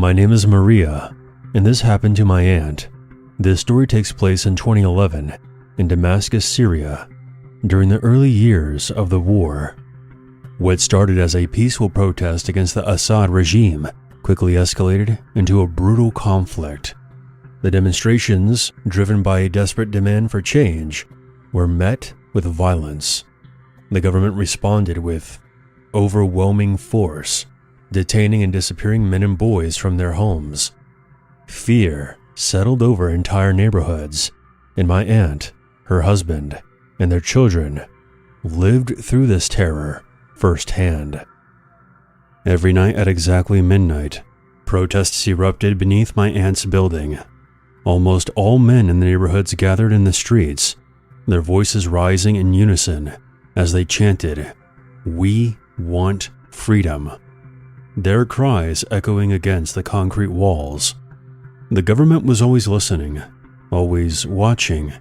My name is Maria, and this happened to my aunt. This story takes place in 2011 in Damascus, Syria, during the early years of the war. What started as a peaceful protest against the Assad regime quickly escalated into a brutal conflict. The demonstrations, driven by a desperate demand for change, were met with violence. The government responded with overwhelming force, detaining and disappearing men and boys from their homes. Fear settled over entire neighborhoods, and my aunt, her husband, and their children lived through this terror firsthand. Every night at exactly midnight, protests erupted beneath my aunt's building. Almost all men in the neighborhoods gathered in the streets, their voices rising in unison as they chanted, "We want freedom," their cries echoing against the concrete walls. The government was always listening, always watching,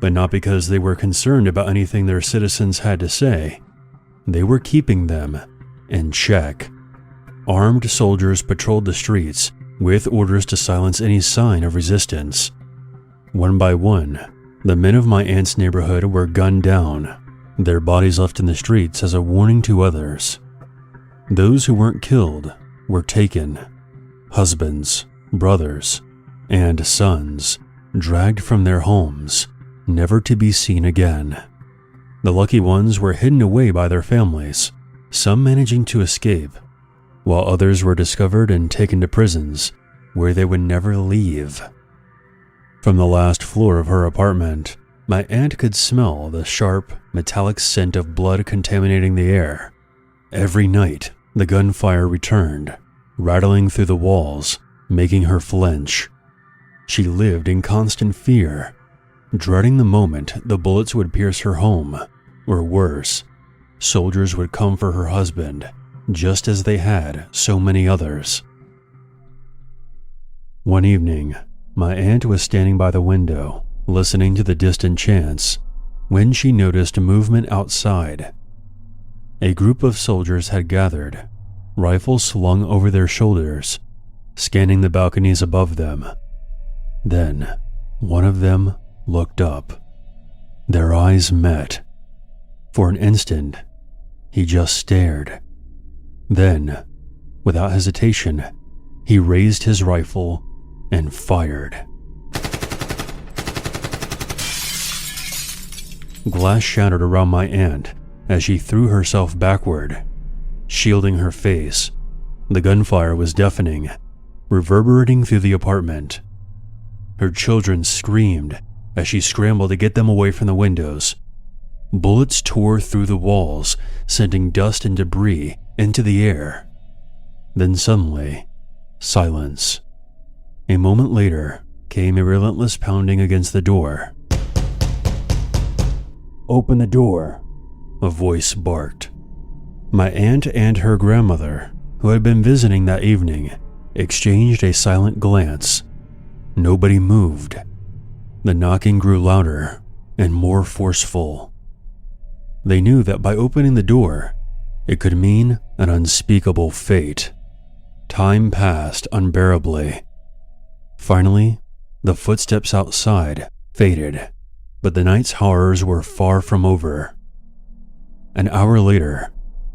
but not because they were concerned about anything their citizens had to say. They were keeping them in check. Armed soldiers patrolled the streets with orders to silence any sign of resistance. One by one, the men of my aunt's neighborhood were gunned down, their bodies left in the streets as a warning to others. Those who weren't killed were taken. Husbands, brothers, and sons dragged from their homes, never to be seen again. The lucky ones were hidden away by their families, some managing to escape, while others were discovered and taken to prisons where they would never leave. From the last floor of her apartment, my aunt could smell the sharp, metallic scent of blood contaminating the air. Every night, the gunfire returned, rattling through the walls, making her flinch. She lived in constant fear, dreading the moment the bullets would pierce her home, or worse, soldiers would come for her husband, just as they had so many others. One evening, my aunt was standing by the window, listening to the distant chants, when she noticed movement outside. A group of soldiers had gathered, rifles slung over their shoulders, scanning the balconies above them. Then, one of them looked up. Their eyes met. For an instant, he just stared. Then, without hesitation, he raised his rifle and fired. Glass shattered around my aunt as she threw herself backward, shielding her face. The gunfire was deafening, reverberating through the apartment. Her children screamed as she scrambled to get them away from the windows. Bullets tore through the walls, sending dust and debris into the air. Then suddenly, silence. A moment later came a relentless pounding against the door. "Open the door," a voice barked. My aunt and her grandmother, who had been visiting that evening, exchanged a silent glance. Nobody moved. The knocking grew louder and more forceful. They knew that by opening the door, it could mean an unspeakable fate. Time passed unbearably. Finally, the footsteps outside faded, but the night's horrors were far from over. An hour later,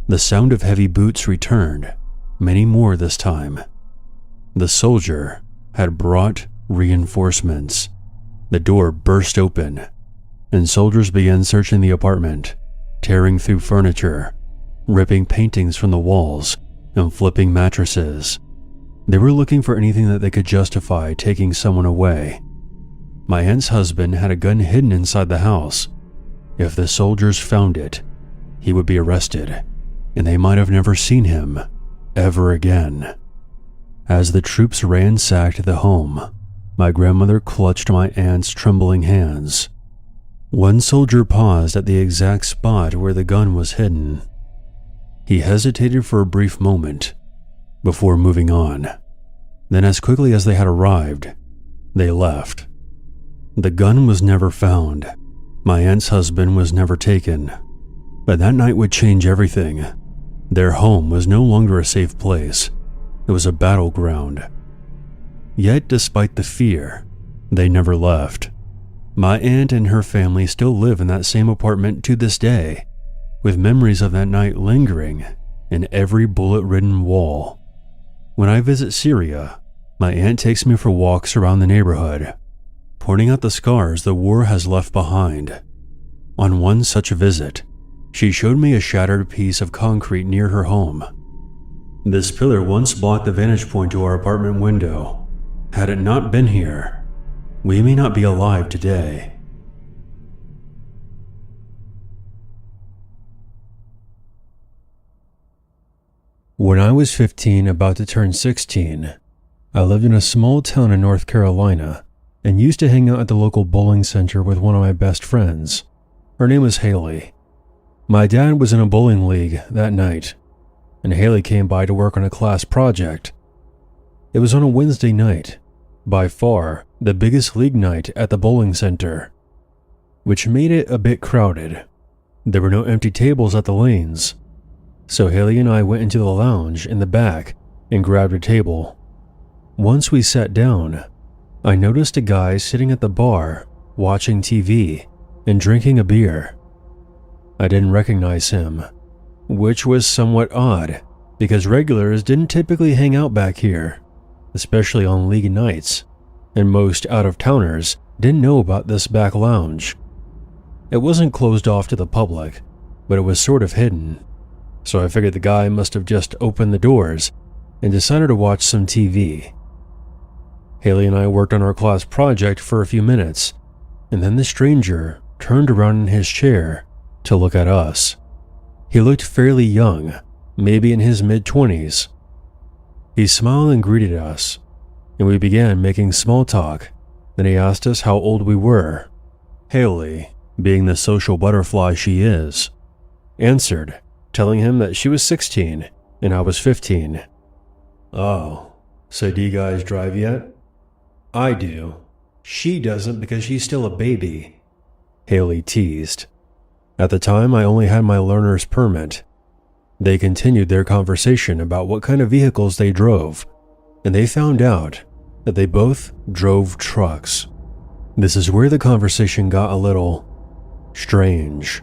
the sound of heavy boots returned, many more this time. The soldier had brought reinforcements. The door burst open, and soldiers began searching the apartment, tearing through furniture, ripping paintings from the walls, and flipping mattresses. They were looking for anything that they could justify taking someone away. My aunt's husband had a gun hidden inside the house. If the soldiers found it, he would be arrested, and they might have never seen him ever again. As the troops ransacked the home, my grandmother clutched my aunt's trembling hands. One soldier paused at the exact spot where the gun was hidden. He hesitated for a brief moment before moving on. Then, as quickly as they had arrived, they left. The gun was never found. My aunt's husband was never taken. But that night would change everything. Their home was no longer a safe place. It was a battleground, Yet despite the fear, they never left. My aunt and her family still live in that same apartment to this day, with memories of that night lingering in every bullet-ridden wall. When I visit Syria, my aunt takes me for walks around the neighborhood, pointing out the scars the war has left behind. On one such visit, she showed me a shattered piece of concrete near her home. This pillar once blocked the vantage point to our apartment window. Had it not been here, we may not be alive today. When I was 15, about to turn 16, I lived in a small town in North Carolina and used to hang out at the local bowling center with one of my best friends. Her name was Haley. My dad was in a bowling league that night, and Haley came by to work on a class project. It was on a Wednesday night, by far the biggest league night at the bowling center, which made it a bit crowded. There were no empty tables at the lanes, so Haley and I went into the lounge in the back and grabbed a table. Once we sat down, I noticed a guy sitting at the bar watching TV and drinking a beer. I didn't recognize him, which was somewhat odd because regulars didn't typically hang out back here, especially on league nights, and most out-of-towners didn't know about this back lounge. It wasn't closed off to the public, but it was sort of hidden, so I figured the guy must have just opened the doors and decided to watch some TV. Haley and I worked on our class project for a few minutes, and then the stranger turned around in his chair to look at us. He looked fairly young, maybe in his mid-20s. He smiled and greeted us, and we began making small talk. Then he asked us how old we were. Haley, being the social butterfly she is, answered, telling him that she was 16 and I was 15. "Oh, so do you guys drive yet?" "I do. She doesn't because she's still a baby," Haley teased. At the time, I only had my learner's permit. They continued their conversation about what kind of vehicles they drove, and they found out that they both drove trucks. This is where the conversation got a little strange.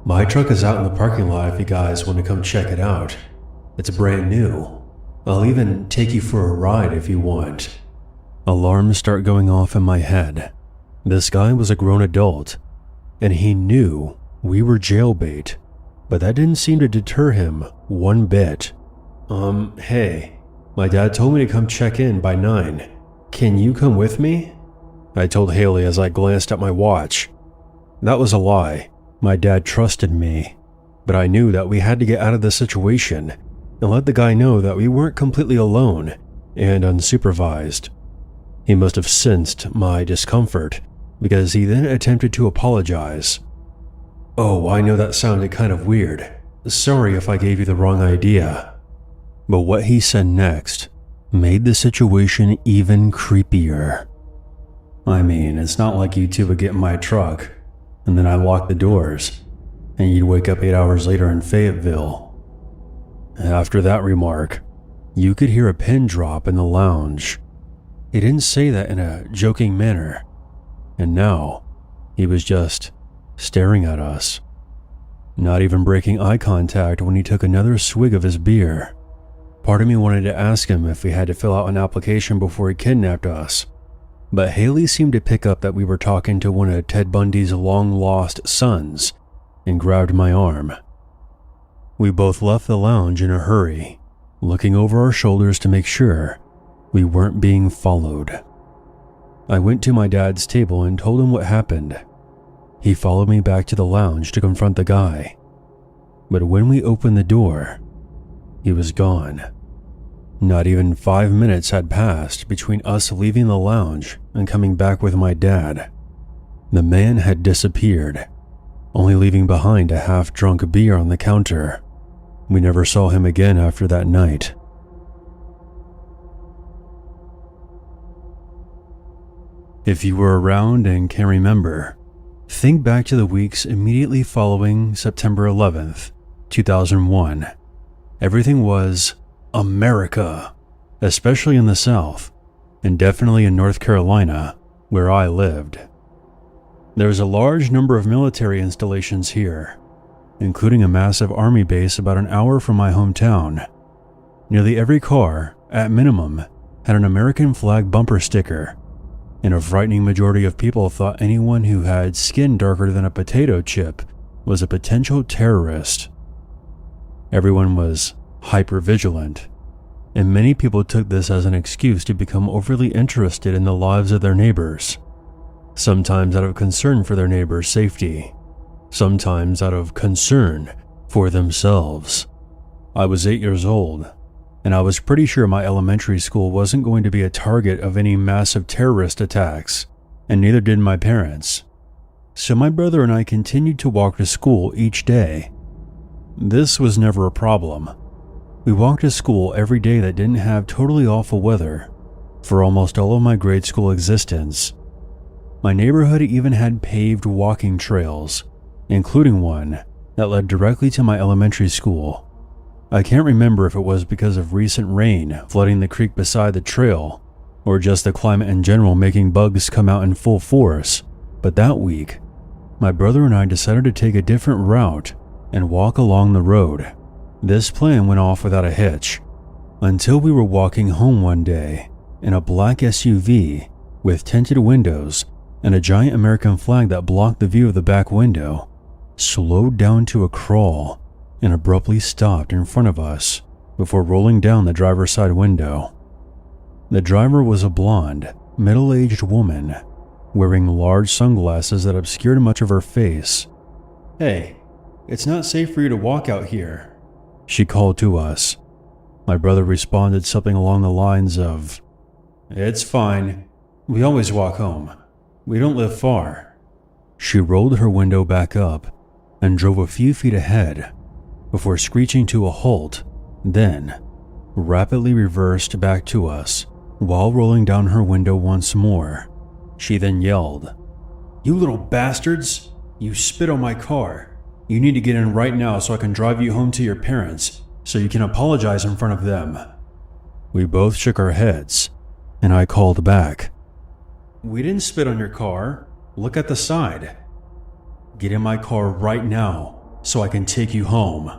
"My truck is out in the parking lot if you guys want to come check it out. It's brand new. I'll even take you for a ride if you want." Alarms start going off in my head. This guy was a grown adult, and he knew we were jailbait, but that didn't seem to deter him one bit. Hey, my dad told me to come check in by 9. Can you come with me?" I told Haley as I glanced at my watch. That was a lie. My dad trusted me, but I knew that we had to get out of the situation and let the guy know that we weren't completely alone and unsupervised. He must have sensed my discomfort because he then attempted to apologize. "Oh, I know that sounded kind of weird. Sorry if I gave you the wrong idea." But what he said next made the situation even creepier. "I mean, it's not like you two would get in my truck, and then I'd lock the doors, and you'd wake up 8 hours later in Fayetteville." After that remark, you could hear a pin drop in the lounge. He didn't say that in a joking manner, and now he was just staring at us, not even breaking eye contact when he took another swig of his beer. Part of me wanted to ask him if we had to fill out an application before he kidnapped us, but Haley seemed to pick up that we were talking to one of Ted Bundy's long-lost sons and grabbed my arm. We both left the lounge in a hurry, looking over our shoulders to make sure we weren't being followed. I went to my dad's table and told him what happened. He followed me back to the lounge to confront the guy, but when we opened the door, he was gone. Not even 5 minutes had passed between us leaving the lounge and coming back with my dad. The man had disappeared, only leaving behind a half-drunk beer on the counter. We never saw him again after that night. If you were around and can remember, think back to the weeks immediately following September 11th, 2001. Everything was America, especially in the South. and definitely in North Carolina, where I lived. There's a large number of military installations here, including a massive army base about an hour from my hometown. Nearly every car, at minimum, had an American flag bumper sticker, and a frightening majority of people thought anyone who had skin darker than a potato chip was a potential terrorist. Everyone was hyper-vigilant, and many people took this as an excuse to become overly interested in the lives of their neighbors, sometimes out of concern for their neighbors' safety, sometimes out of concern for themselves. I was 8 years old, and I was pretty sure my elementary school wasn't going to be a target of any massive terrorist attacks, and neither did my parents. So my brother and I continued to walk to school each day. This was never a problem. We walked to school every day that didn't have totally awful weather for almost all of my grade school existence. My neighborhood even had paved walking trails, including one that led directly to my elementary school. I can't remember if it was because of recent rain flooding the creek beside the trail, or just the climate in general making bugs come out in full force, but that week, my brother and I decided to take a different route and walk along the road. This plan went off without a hitch, until we were walking home one day in a black SUV with tinted windows and a giant American flag that blocked the view of the back window slowed down to a crawl and abruptly stopped in front of us before rolling down the driver's side window. The driver was a blonde, middle-aged woman wearing large sunglasses that obscured much of her face. "Hey, it's not safe for you to walk out here," she called to us. My brother responded something along the lines of, "It's fine. We always walk home. We don't live far." She rolled her window back up and drove a few feet ahead before screeching to a halt, then rapidly reversed back to us while rolling down her window once more. She then yelled, "You little bastards! You spit on my car. You need to get in right now so I can drive you home to your parents so you can apologize in front of them." We both shook our heads, and I called back, "We didn't spit on your car. Look at the side. Get in my car right now so I can take you home."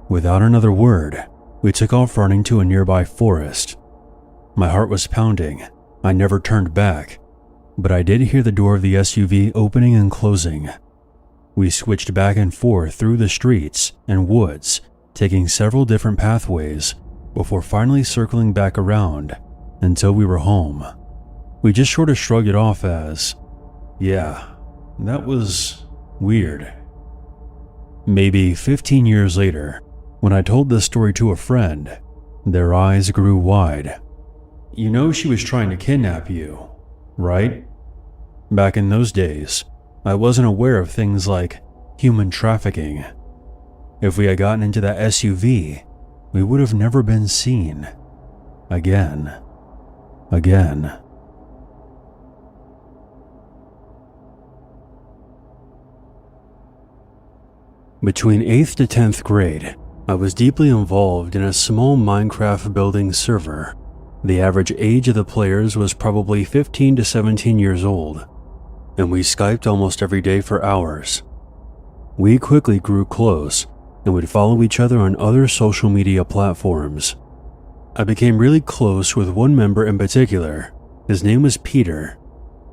Without another word, we took off running to a nearby forest. My heart was pounding. I never turned back, but I did hear the door of the SUV opening and closing. We switched back and forth through the streets and woods, taking several different pathways before finally circling back around until we were home. We just sort of shrugged it off as, "Yeah, that was weird." Maybe 15 years later, when I told this story to a friend, their eyes grew wide. "You know she was trying to kidnap you, right?" Back in those days, I wasn't aware of things like human trafficking. If we had gotten into that SUV, we would have never been seen. Again. Between 8th to 10th grade, I was deeply involved in a small Minecraft building server. The average age of the players was probably 15 to 17 years old, and we Skyped almost every day for hours. We quickly grew close and would follow each other on other social media platforms. I became really close with one member in particular. His name was Peter.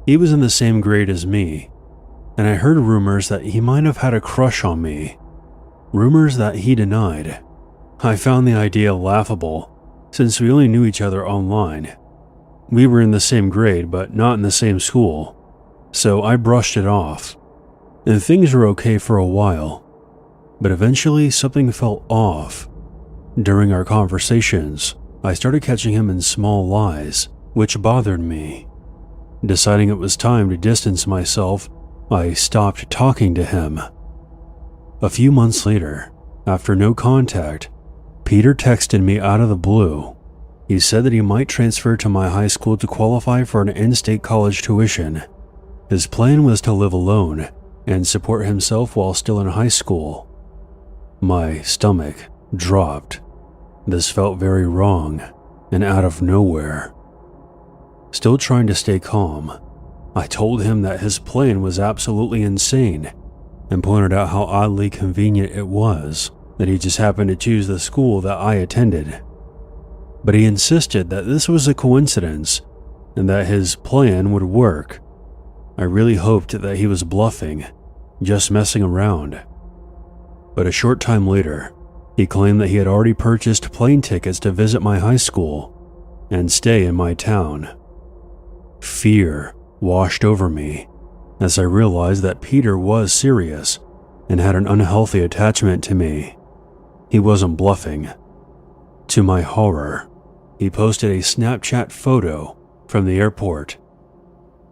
He was in the same grade as me, and I heard rumors that he might have had a crush on me. Rumors that he denied. I found the idea laughable, since we only knew each other online. We were in the same grade, but not in the same school, so I brushed it off, and things were okay for a while. But eventually something felt off. During our conversations, I started catching him in small lies, which bothered me. Deciding it was time to distance myself, I stopped talking to him. A few months later, after no contact, Peter texted me out of the blue. He said that he might transfer to my high school to qualify for an in-state college tuition. His plan was to live alone and support himself while still in high school. My stomach dropped. This felt very wrong and out of nowhere. Still trying to stay calm, I told him that his plan was absolutely insane and pointed out how oddly convenient it was that he just happened to choose the school that I attended. But he insisted that this was a coincidence and that his plan would work. I really hoped that he was bluffing, just messing around. But a short time later, he claimed that he had already purchased plane tickets to visit my high school and stay in my town. Fear washed over me as I realized that Peter was serious and had an unhealthy attachment to me. He wasn't bluffing. To my horror, he posted a Snapchat photo from the airport.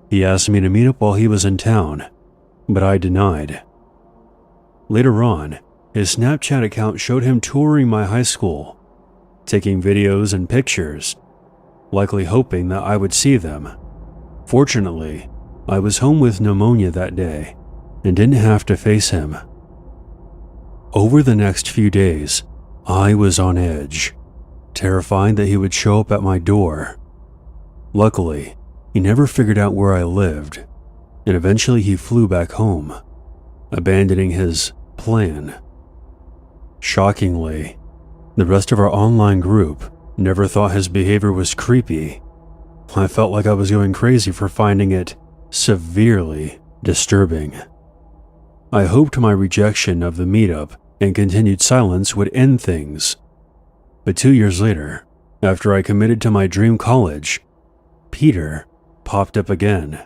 He asked me to meet up while he was in town, but I denied. Later on, his Snapchat account showed him touring my high school, taking videos and pictures, likely hoping that I would see them. Fortunately, I was home with pneumonia that day and didn't have to face him. Over the next few days, I was on edge, terrified that he would show up at my door. Luckily, he never figured out where I lived, and eventually he flew back home, abandoning his plan. Shockingly, the rest of our online group never thought his behavior was creepy. I felt like I was going crazy for finding it severely disturbing. I hoped my rejection of the meetup and continued silence would end things. But 2 years later, after I committed to my dream college, Peter popped up again.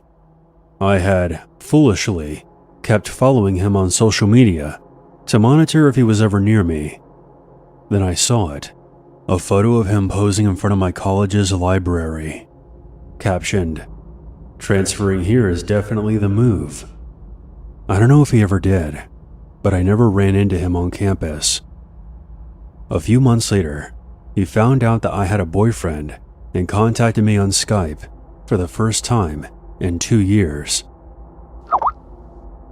I had, foolishly, kept following him on social media to monitor if he was ever near me. Then I saw it, a photo of him posing in front of my college's library, captioned, "Transferring here is definitely the move." I don't know if he ever did, but I never ran into him on campus. A few months later, he found out that I had a boyfriend and contacted me on Skype for the first time in 2 years.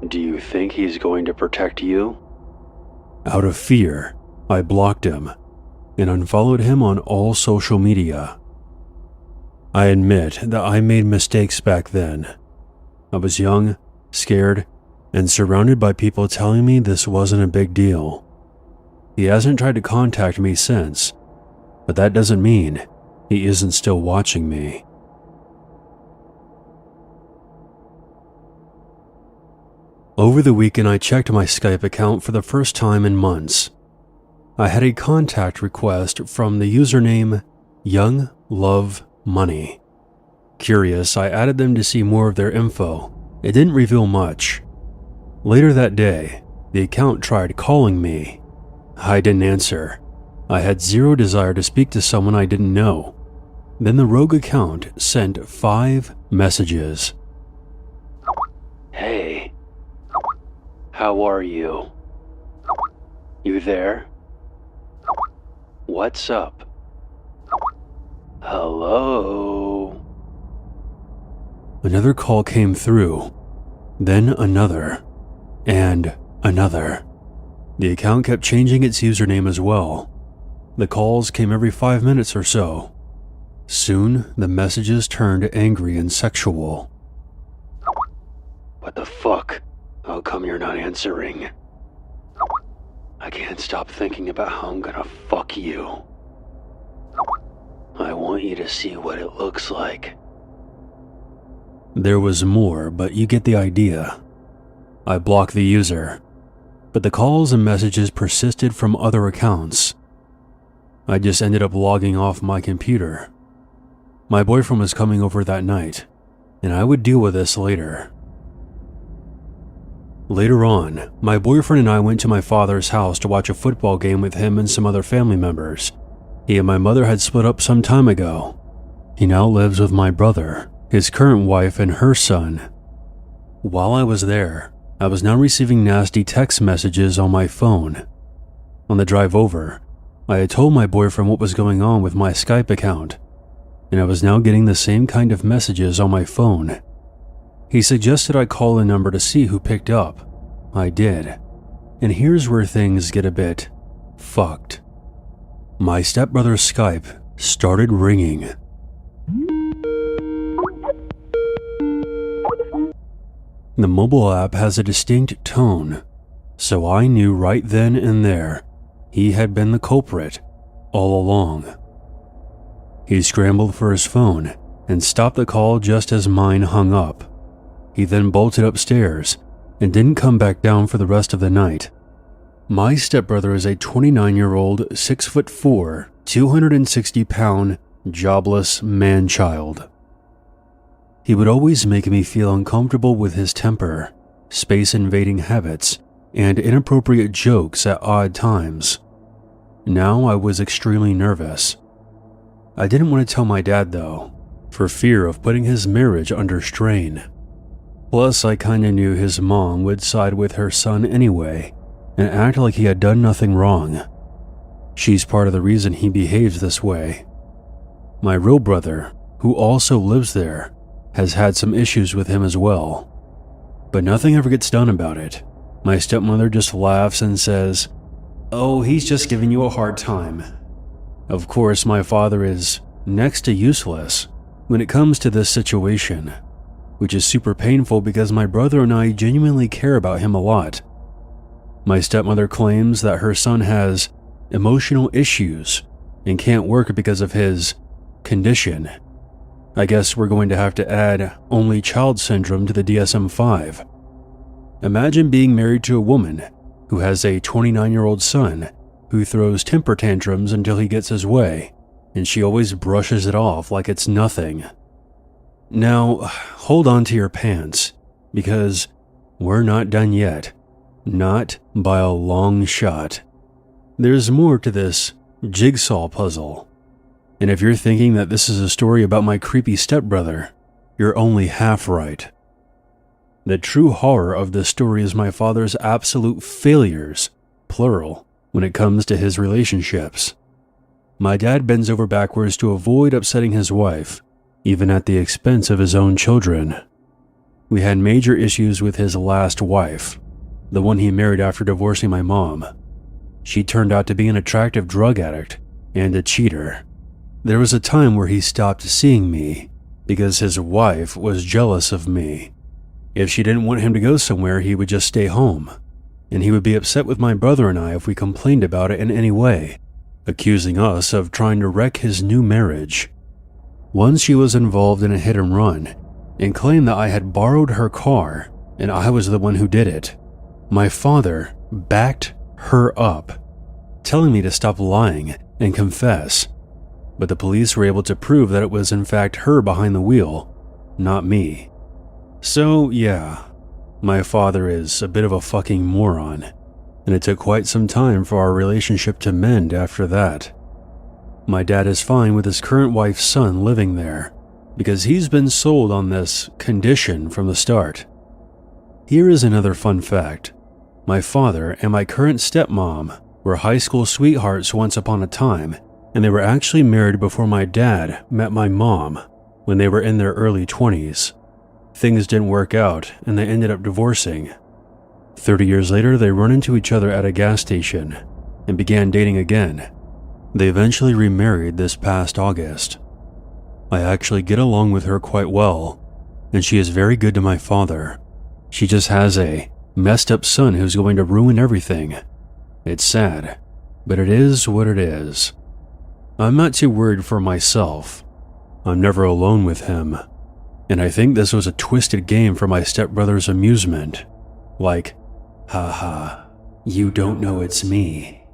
"Do you think he's going to protect you?" Out of fear, I blocked him and unfollowed him on all social media. I admit that I made mistakes back then. I was young, scared, and surrounded by people telling me this wasn't a big deal. He hasn't tried to contact me since, but that doesn't mean he isn't still watching me. Over the weekend, I checked my Skype account for the first time in months. I had a contact request from the username Young Love Money. Curious, I added them to see more of their info. It didn't reveal much. Later that day, the account tried calling me. I didn't answer. I had zero desire to speak to someone I didn't know. Then the rogue account sent 5 messages. "Hey, how are you? You there? What's up? Hello?" Another call came through, then another, and another. The account kept changing its username as well. The calls came every 5 minutes or so. Soon, the messages turned angry and sexual. "What the fuck? How come you're not answering? I can't stop thinking about how I'm gonna fuck you. I want you to see what it looks like." There was more, but you get the idea. I blocked the user, but the calls and messages persisted from other accounts. I just ended up logging off my computer. My boyfriend was coming over that night, and I would deal with this later. Later on, my boyfriend and I went to my father's house to watch a football game with him and some other family members. He and my mother had split up some time ago. He now lives with my brother, his current wife, and her son. While I was there, I was now receiving nasty text messages on my phone. On the drive over, I had told my boyfriend what was going on with my Skype account, and I was now getting the same kind of messages on my phone. He suggested I call the number to see who picked up. I did, and here's where things get a bit fucked. My stepbrother's Skype started ringing. The mobile app has a distinct tone, so I knew right then and there he had been the culprit all along. He scrambled for his phone and stopped the call just as mine hung up. He then bolted upstairs and didn't come back down for the rest of the night. My stepbrother is a 29-year-old, 6'4", 260-pound, jobless man-child. He would always make me feel uncomfortable with his temper, space-invading habits, and inappropriate jokes at odd times. Now I was extremely nervous. I didn't want to tell my dad though, for fear of putting his marriage under strain. Plus, I kinda knew his mom would side with her son anyway, and act like he had done nothing wrong. She's part of the reason he behaves this way. My real brother, who also lives there, has had some issues with him as well. But nothing ever gets done about it. My stepmother just laughs and says, "Oh, he's just giving you a hard time." Of course, my father is next to useless when it comes to this situation, which is super painful because my brother and I genuinely care about him a lot. My stepmother claims that her son has emotional issues and can't work because of his condition. I guess we're going to have to add only child syndrome to the DSM-5. Imagine being married to a woman who has a 29-year-old son who throws temper tantrums until he gets his way, and she always brushes it off like it's nothing. Now, hold on to your pants, because we're not done yet. Not by a long shot. There's more to this jigsaw puzzle. And if you're thinking that this is a story about my creepy stepbrother, you're only half right. The true horror of this story is my father's absolute failures, plural, when it comes to his relationships. My dad bends over backwards to avoid upsetting his wife, even at the expense of his own children. We had major issues with his last wife, the one he married after divorcing my mom. She turned out to be an attractive drug addict and a cheater. There was a time where he stopped seeing me because his wife was jealous of me. If she didn't want him to go somewhere, he would just stay home, and he would be upset with my brother and I if we complained about it in any way, accusing us of trying to wreck his new marriage. Once she was involved in a hit and run and claimed that I had borrowed her car and I was the one who did it. My father backed her up, telling me to stop lying and confess, but the police were able to prove that it was in fact her behind the wheel, not me. So yeah, my father is a bit of a fucking moron, and it took quite some time for our relationship to mend after that. My dad is fine with his current wife's son living there, because he's been sold on this condition from the start. Here is another fun fact. My father and my current stepmom were high school sweethearts once upon a time, and they were actually married before my dad met my mom when they were in their early 20s. Things didn't work out, and they ended up divorcing. 30 years later, they run into each other at a gas station and began dating again. They eventually remarried this past August. I actually get along with her quite well, and she is very good to my father. She just has a messed up son who's going to ruin everything. It's sad, but it is what it is. I'm not too worried for myself. I'm never alone with him, and I think this was a twisted game for my stepbrother's amusement. Like, haha, you don't know it's me.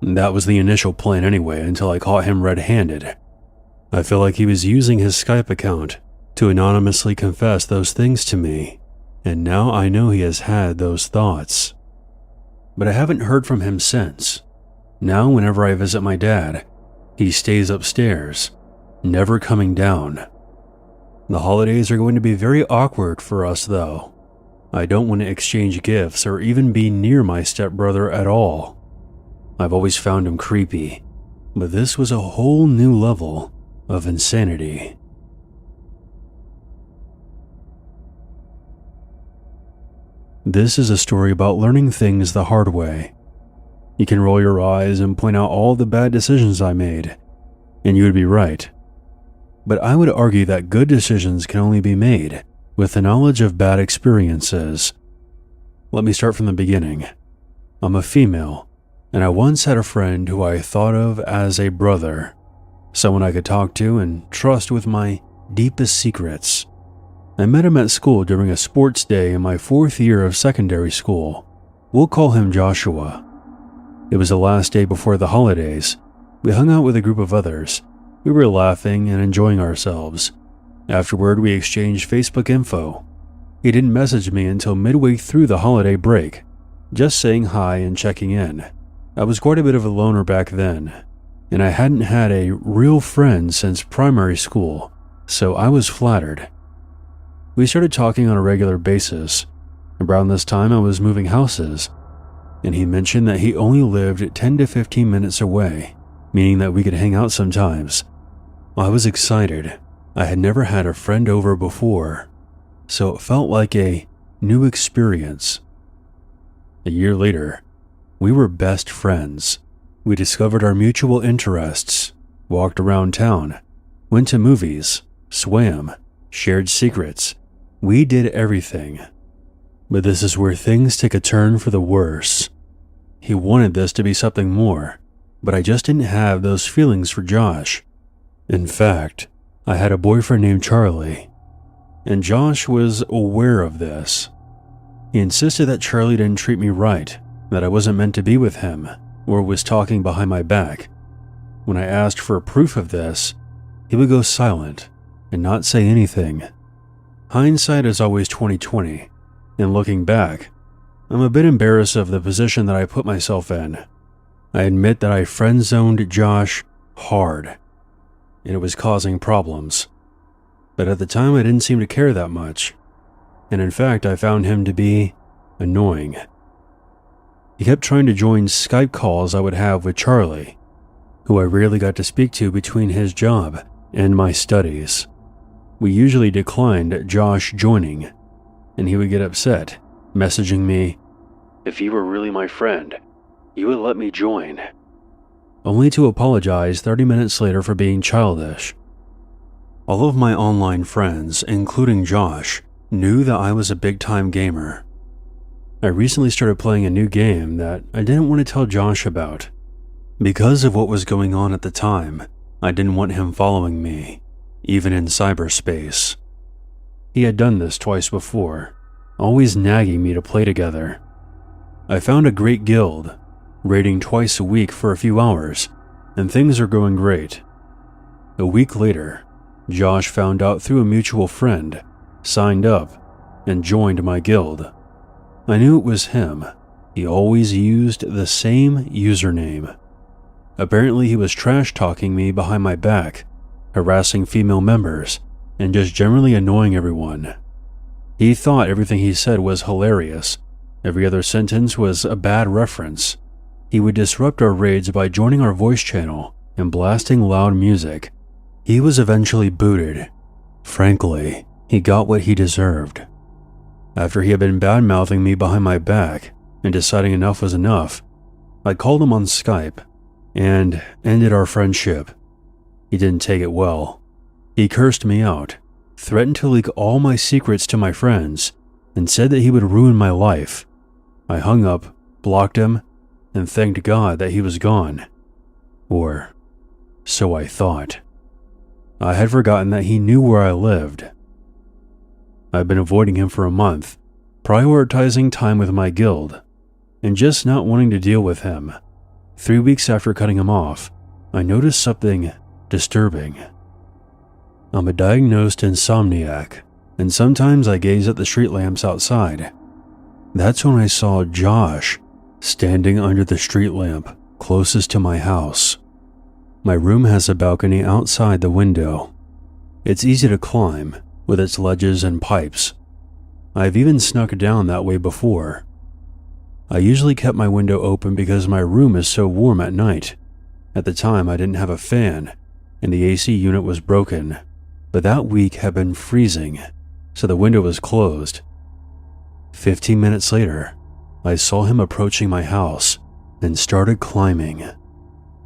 That was the initial plan anyway, until I caught him red-handed. I feel like he was using his Skype account to anonymously confess those things to me, and now I know he has had those thoughts. But I haven't heard from him since. Now whenever I visit my dad, he stays upstairs, never coming down. The holidays are going to be very awkward for us though. I don't want to exchange gifts or even be near my stepbrother at all. I've always found him creepy, but this was a whole new level of insanity. This is a story about learning things the hard way. You can roll your eyes and point out all the bad decisions I made, and you would be right. But I would argue that good decisions can only be made with the knowledge of bad experiences. Let me start from the beginning. I'm a female, and I once had a friend who I thought of as a brother, someone I could talk to and trust with my deepest secrets. I met him at school during a sports day in my 4th year of secondary school. We'll call him Joshua. It was the last day before the holidays. We hung out with a group of others. We were laughing and enjoying ourselves. Afterward, we exchanged Facebook info. He didn't message me until midway through the holiday break, just saying hi and checking in. I was quite a bit of a loner back then, and I hadn't had a real friend since primary school, so I was flattered. We started talking on a regular basis. Around this time, I was moving houses, and he mentioned that he only lived 10 to 15 minutes away, meaning that we could hang out sometimes. I was excited. I had never had a friend over before, so it felt like a new experience. A year later, we were best friends. We discovered our mutual interests, walked around town, went to movies, swam, shared secrets. We did everything. But this is where things take a turn for the worse. He wanted this to be something more, but I just didn't have those feelings for Josh. In fact, I had a boyfriend named Charlie, and Josh was aware of this. He insisted that Charlie didn't treat me right, that I wasn't meant to be with him, or was talking behind my back. When I asked for proof of this, he would go silent and not say anything. Hindsight is always 20/20, and looking back, I'm a bit embarrassed of the position that I put myself in. I admit that I friend-zoned Josh hard, and it was causing problems. But at the time, I didn't seem to care that much, and in fact, I found him to be annoying. He kept trying to join Skype calls I would have with Charlie, who I rarely got to speak to between his job and my studies. We usually declined Josh joining, and he would get upset, messaging me, "If you were really my friend, you would let me join," only to apologize 30 minutes later for being childish. All of my online friends, including Josh, knew that I was a big-time gamer. I recently started playing a new game that I didn't want to tell Josh about. Because of what was going on at the time, I didn't want him following me, even in cyberspace. He had done this twice before, always nagging me to play together. I found a great guild, raiding twice a week for a few hours, and things are going great. A week later, Josh found out through a mutual friend, signed up, and joined my guild. I knew it was him. He always used the same username. Apparently, he was trash-talking me behind my back, harassing female members, and just generally annoying everyone. He thought everything he said was hilarious. Every other sentence was a bad reference. He would disrupt our raids by joining our voice channel and blasting loud music. He was eventually booted. Frankly, he got what he deserved. After he had been bad-mouthing me behind my back and deciding enough was enough, I called him on Skype and ended our friendship. He didn't take it well. He cursed me out, threatened to leak all my secrets to my friends, and said that he would ruin my life. I hung up, blocked him, and thanked God that he was gone. Or so I thought. I had forgotten that he knew where I lived. I've been avoiding him for a month, prioritizing time with my guild, and just not wanting to deal with him. 3 weeks after cutting him off, I noticed something disturbing. I'm a diagnosed insomniac, and sometimes I gaze at the street lamps outside. That's when I saw Josh standing under the street lamp closest to my house. My room has a balcony outside the window. It's easy to climb, with its ledges and pipes. I've even snuck down that way before. I usually kept my window open because my room is so warm at night. At the time, I didn't have a fan, and the AC unit was broken, but that week had been freezing, so the window was closed. 15 minutes later, I saw him approaching my house and started climbing.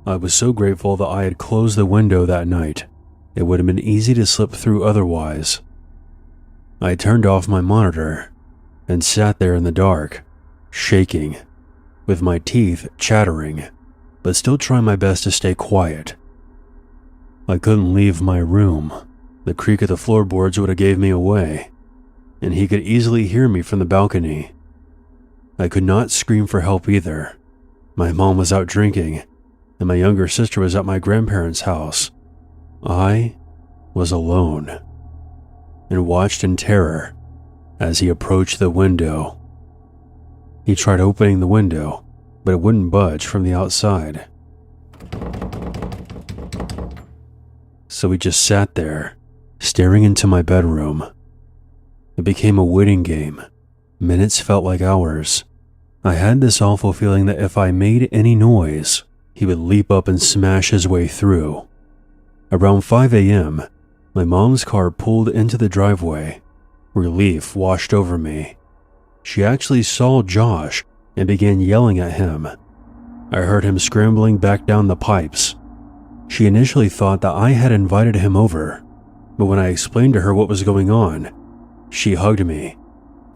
I was so grateful that I had closed the window that night. It would have been easy to slip through otherwise. I turned off my monitor and sat there in the dark, shaking, with my teeth chattering, but still trying my best to stay quiet. I couldn't leave my room. The creak of the floorboards would have gave me away, and he could easily hear me from the balcony. I could not scream for help either. My mom was out drinking, and my younger sister was at my grandparents' house. I was alone, and watched in terror as he approached the window. He tried opening the window, but it wouldn't budge from the outside. So we just sat there, staring into my bedroom. It became a waiting game. Minutes felt like hours. I had this awful feeling that if I made any noise, he would leap up and smash his way through. Around 5 a.m., my mom's car pulled into the driveway. Relief washed over me. She actually saw Josh and began yelling at him. I heard him scrambling back down the pipes. She initially thought that I had invited him over, but when I explained to her what was going on, she hugged me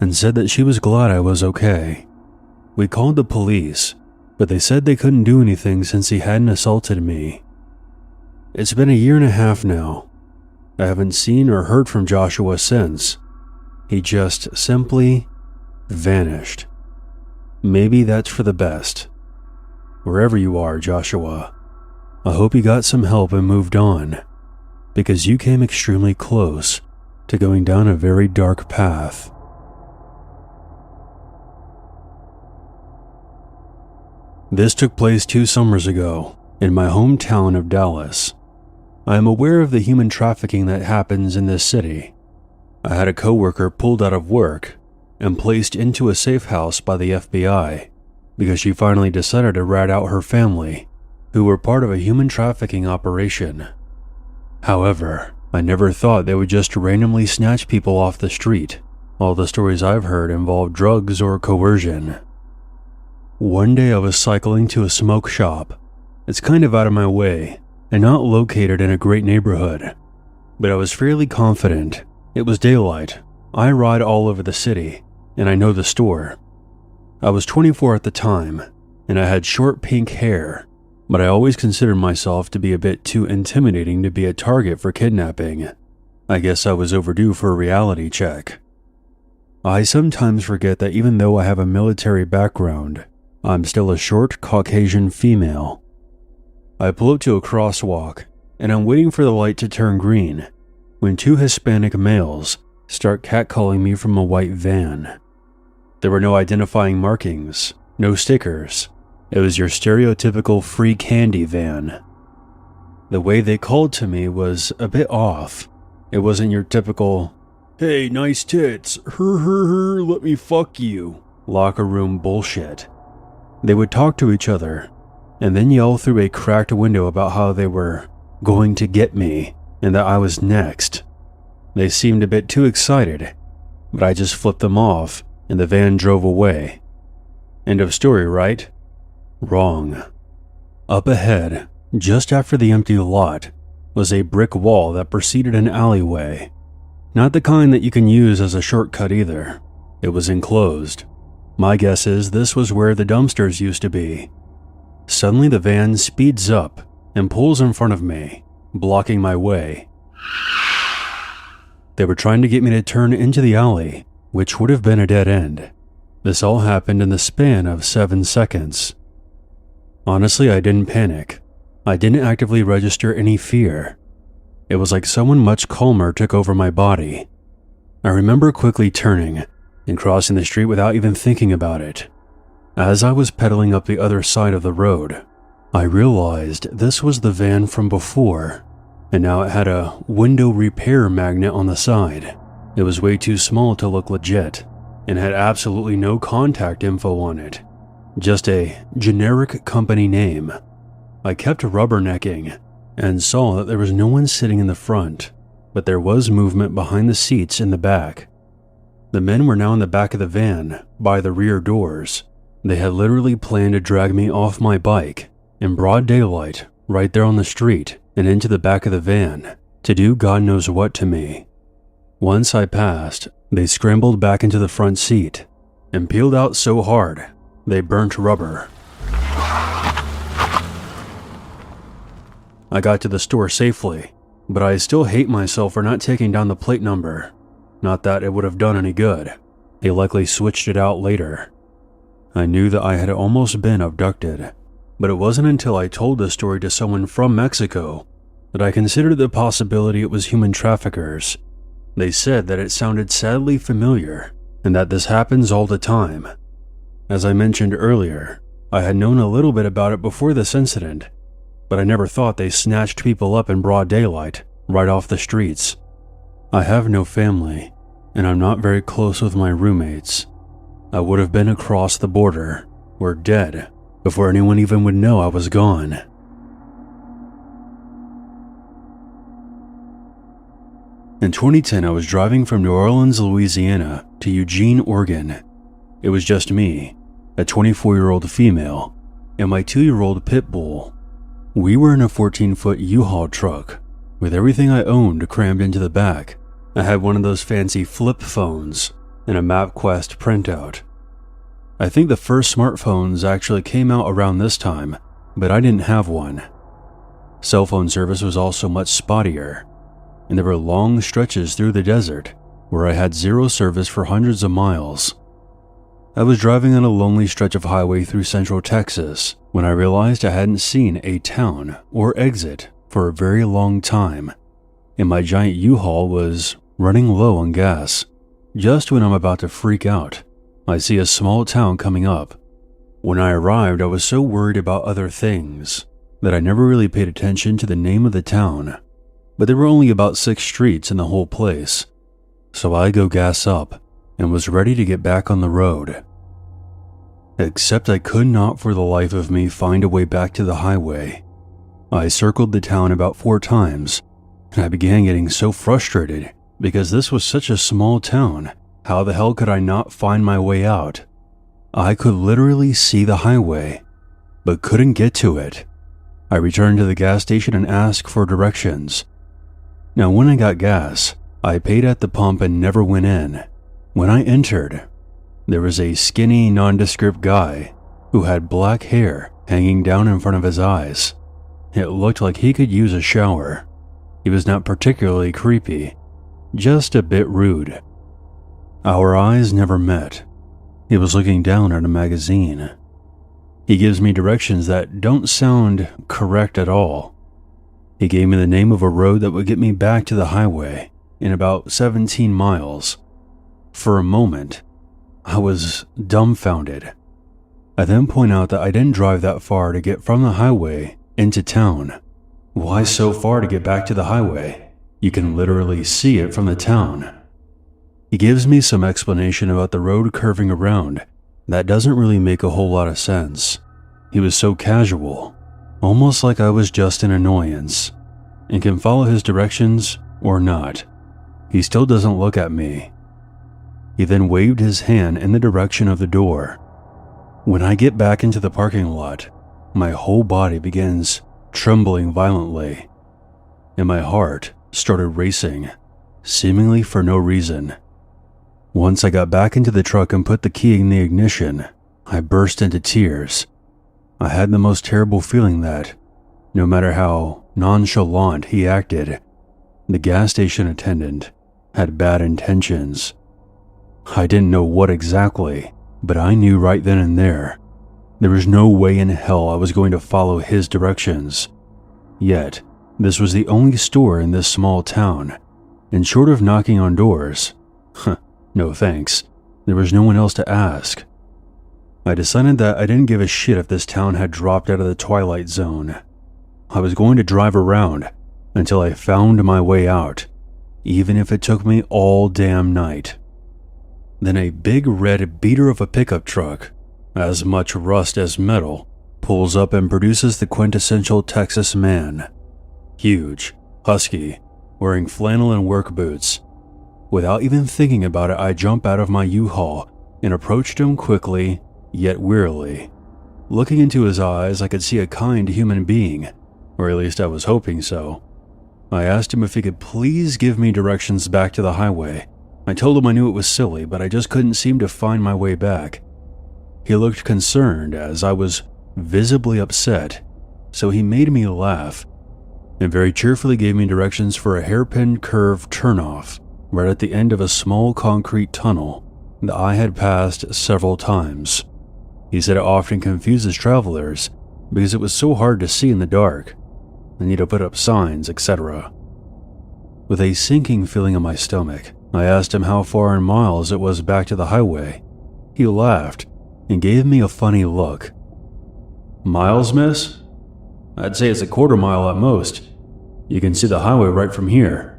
and said that she was glad I was okay. We called the police, but they said they couldn't do anything since he hadn't assaulted me. It's been 1.5 years now. I haven't seen or heard from Joshua since. He just simply vanished. Maybe that's for the best. Wherever you are, Joshua, I hope you got some help and moved on, because you came extremely close to going down a very dark path. This took place 2 summers ago in my hometown of Dallas. I am aware of the human trafficking that happens in this city. I had a coworker pulled out of work and placed into a safe house by the FBI because she finally decided to rat out her family, who were part of a human trafficking operation. However, I never thought they would just randomly snatch people off the street. All the stories I've heard involve drugs or coercion. One day I was cycling to a smoke shop. It's kind of out of my way and not located in a great neighborhood, but I was fairly confident. It was daylight. I ride all over the city, and I know the store. I was 24 at the time, and I had short pink hair, but I always considered myself to be a bit too intimidating to be a target for kidnapping. I guess I was overdue for a reality check. I sometimes forget that even though I have a military background, I'm still a short Caucasian female. I pull up to a crosswalk, and I'm waiting for the light to turn green when 2 Hispanic males start catcalling me from a white van. There were no identifying markings, no stickers. It was your stereotypical free candy van. The way they called to me was a bit off. It wasn't your typical, "Hey, nice tits, let me fuck you," locker room bullshit. They would talk to each other and then yell through a cracked window about how they were going to get me and that I was next. They seemed a bit too excited, but I just flipped them off and the van drove away. End of story, right? Wrong. Up ahead, just after the empty lot, was a brick wall that preceded an alleyway. Not the kind that you can use as a shortcut either. It was enclosed. My guess is this was where the dumpsters used to be. Suddenly the van speeds up and pulls in front of me, blocking my way. They were trying to get me to turn into the alley, which would have been a dead end. This all happened in the span of 7 seconds. Honestly, I didn't panic. I didn't actively register any fear. It was like someone much calmer took over my body. I remember quickly turning and crossing the street without even thinking about it. As I was pedaling up the other side of the road, I realized this was the van from before, and now it had a window repair magnet on the side. It was way too small to look legit, and had absolutely no contact info on it. Just a generic company name. I kept rubbernecking and saw that there was no one sitting in the front, but there was movement behind the seats in the back. The men were now in the back of the van, by the rear doors. They had literally planned to drag me off my bike, in broad daylight, right there on the street, and into the back of the van, to do God knows what to me. Once I passed, they scrambled back into the front seat and peeled out so hard they burnt rubber. I got to the store safely, but I still hate myself for not taking down the plate number. Not that it would have done any good. They likely switched it out later. I knew that I had almost been abducted, but it wasn't until I told the story to someone from Mexico that I considered the possibility it was human traffickers. They said that it sounded sadly familiar and that this happens all the time. As I mentioned earlier, I had known a little bit about it before this incident, but I never thought they snatched people up in broad daylight, right off the streets. I have no family, and I'm not very close with my roommates. I would have been across the border, or dead, before anyone even would know I was gone. In 2010, I was driving from New Orleans, Louisiana to Eugene, Oregon. It was just me, a 24-year-old female, and my 2-year-old pit bull. We were in a 14-foot U-Haul truck, with everything I owned crammed into the back. I had one of those fancy flip phones and a MapQuest printout. I think the first smartphones actually came out around this time, but I didn't have one. Cell phone service was also much spottier, and there were long stretches through the desert where I had zero service for hundreds of miles. I was driving on a lonely stretch of highway through central Texas when I realized I hadn't seen a town or exit for a very long time, and my giant U-Haul was running low on gas. Just when I'm about to freak out, I see a small town coming up. When I arrived, I was so worried about other things that I never really paid attention to the name of the town, but there were only about 6 streets in the whole place, so I go gas up and was ready to get back on the road. Except I could not for the life of me find a way back to the highway. I circled the town about 4 times, and I began getting so frustrated because this was such a small town. How the hell could I not find my way out? I could literally see the highway, but couldn't get to it. I returned to the gas station and asked for directions. Now, when I got gas, I paid at the pump and never went in. When I entered, there was a skinny, nondescript guy who had black hair hanging down in front of his eyes. It looked like he could use a shower. He was not particularly creepy, just a bit rude. Our eyes never met. He was looking down at a magazine. He gives me directions that don't sound correct at all. He gave me the name of a road that would get me back to the highway in about 17 miles. For a moment, I was dumbfounded. I then point out that I didn't drive that far to get from the highway into town. Why so far to get back to the highway? You can literally see it from the town. He gives me some explanation about the road curving around. That doesn't really make a whole lot of sense. He was so casual, almost like I was just an annoyance, and can follow his directions or not. He still doesn't look at me. He then waved his hand in the direction of the door. When I get back into the parking lot, my whole body begins trembling violently, and my heart started racing, seemingly for no reason. Once I got back into the truck and put the key in the ignition, I burst into tears. I had the most terrible feeling that, no matter how nonchalant he acted, the gas station attendant had bad intentions. I didn't know what exactly, but I knew right then and there was no way in hell I was going to follow his directions. Yet, this was the only store in this small town, and short of knocking on doors, no thanks, there was no one else to ask. I decided that I didn't give a shit if this town had dropped out of the twilight zone. I was going to drive around until I found my way out, even if it took me all damn night. Then a big red beater of a pickup truck, as much rust as metal, pulls up and produces the quintessential Texas man. Huge, husky, wearing flannel and work boots. Without even thinking about it, I jump out of my U-Haul and approached him quickly, yet wearily. Looking into his eyes, I could see a kind human being, or at least I was hoping so. I asked him if he could please give me directions back to the highway. I told him I knew it was silly, but I just couldn't seem to find my way back. He looked concerned as I was visibly upset, so he made me laugh and very cheerfully gave me directions for a hairpin curve turnoff right at the end of a small concrete tunnel that I had passed several times. He said it often confuses travelers because it was so hard to see in the dark. They need to put up signs, etc. With a sinking feeling in my stomach, I asked him how far in miles it was back to the highway. He laughed and gave me a funny look. "Miles, miss? I'd say it's a quarter mile at most. You can see the highway right from here."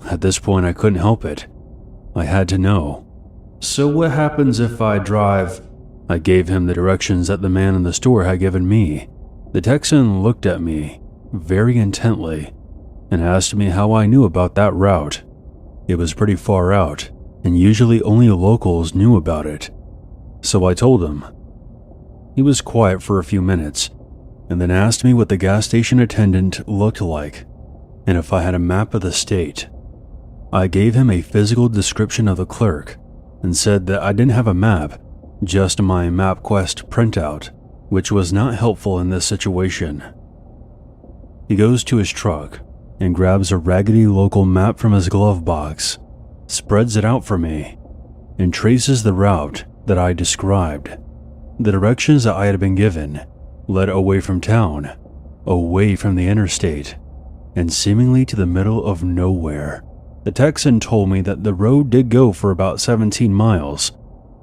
At this point, I couldn't help it. I had to know. "So what happens if I drive?" I gave him the directions that the man in the store had given me. The Texan looked at me very intently and asked me how I knew about that route. It was pretty far out, and usually only locals knew about it. So I told him. He was quiet for a few minutes, and then asked me what the gas station attendant looked like, and if I had a map of the state. I gave him a physical description of the clerk, and said that I didn't have a map, just my MapQuest printout, which was not helpful in this situation. He goes to his truck and grabs a raggedy local map from his glove box, spreads it out for me, and traces the route that I described. The directions that I had been given led away from town, away from the interstate, and seemingly to the middle of nowhere. The Texan told me that the road did go for about 17 miles,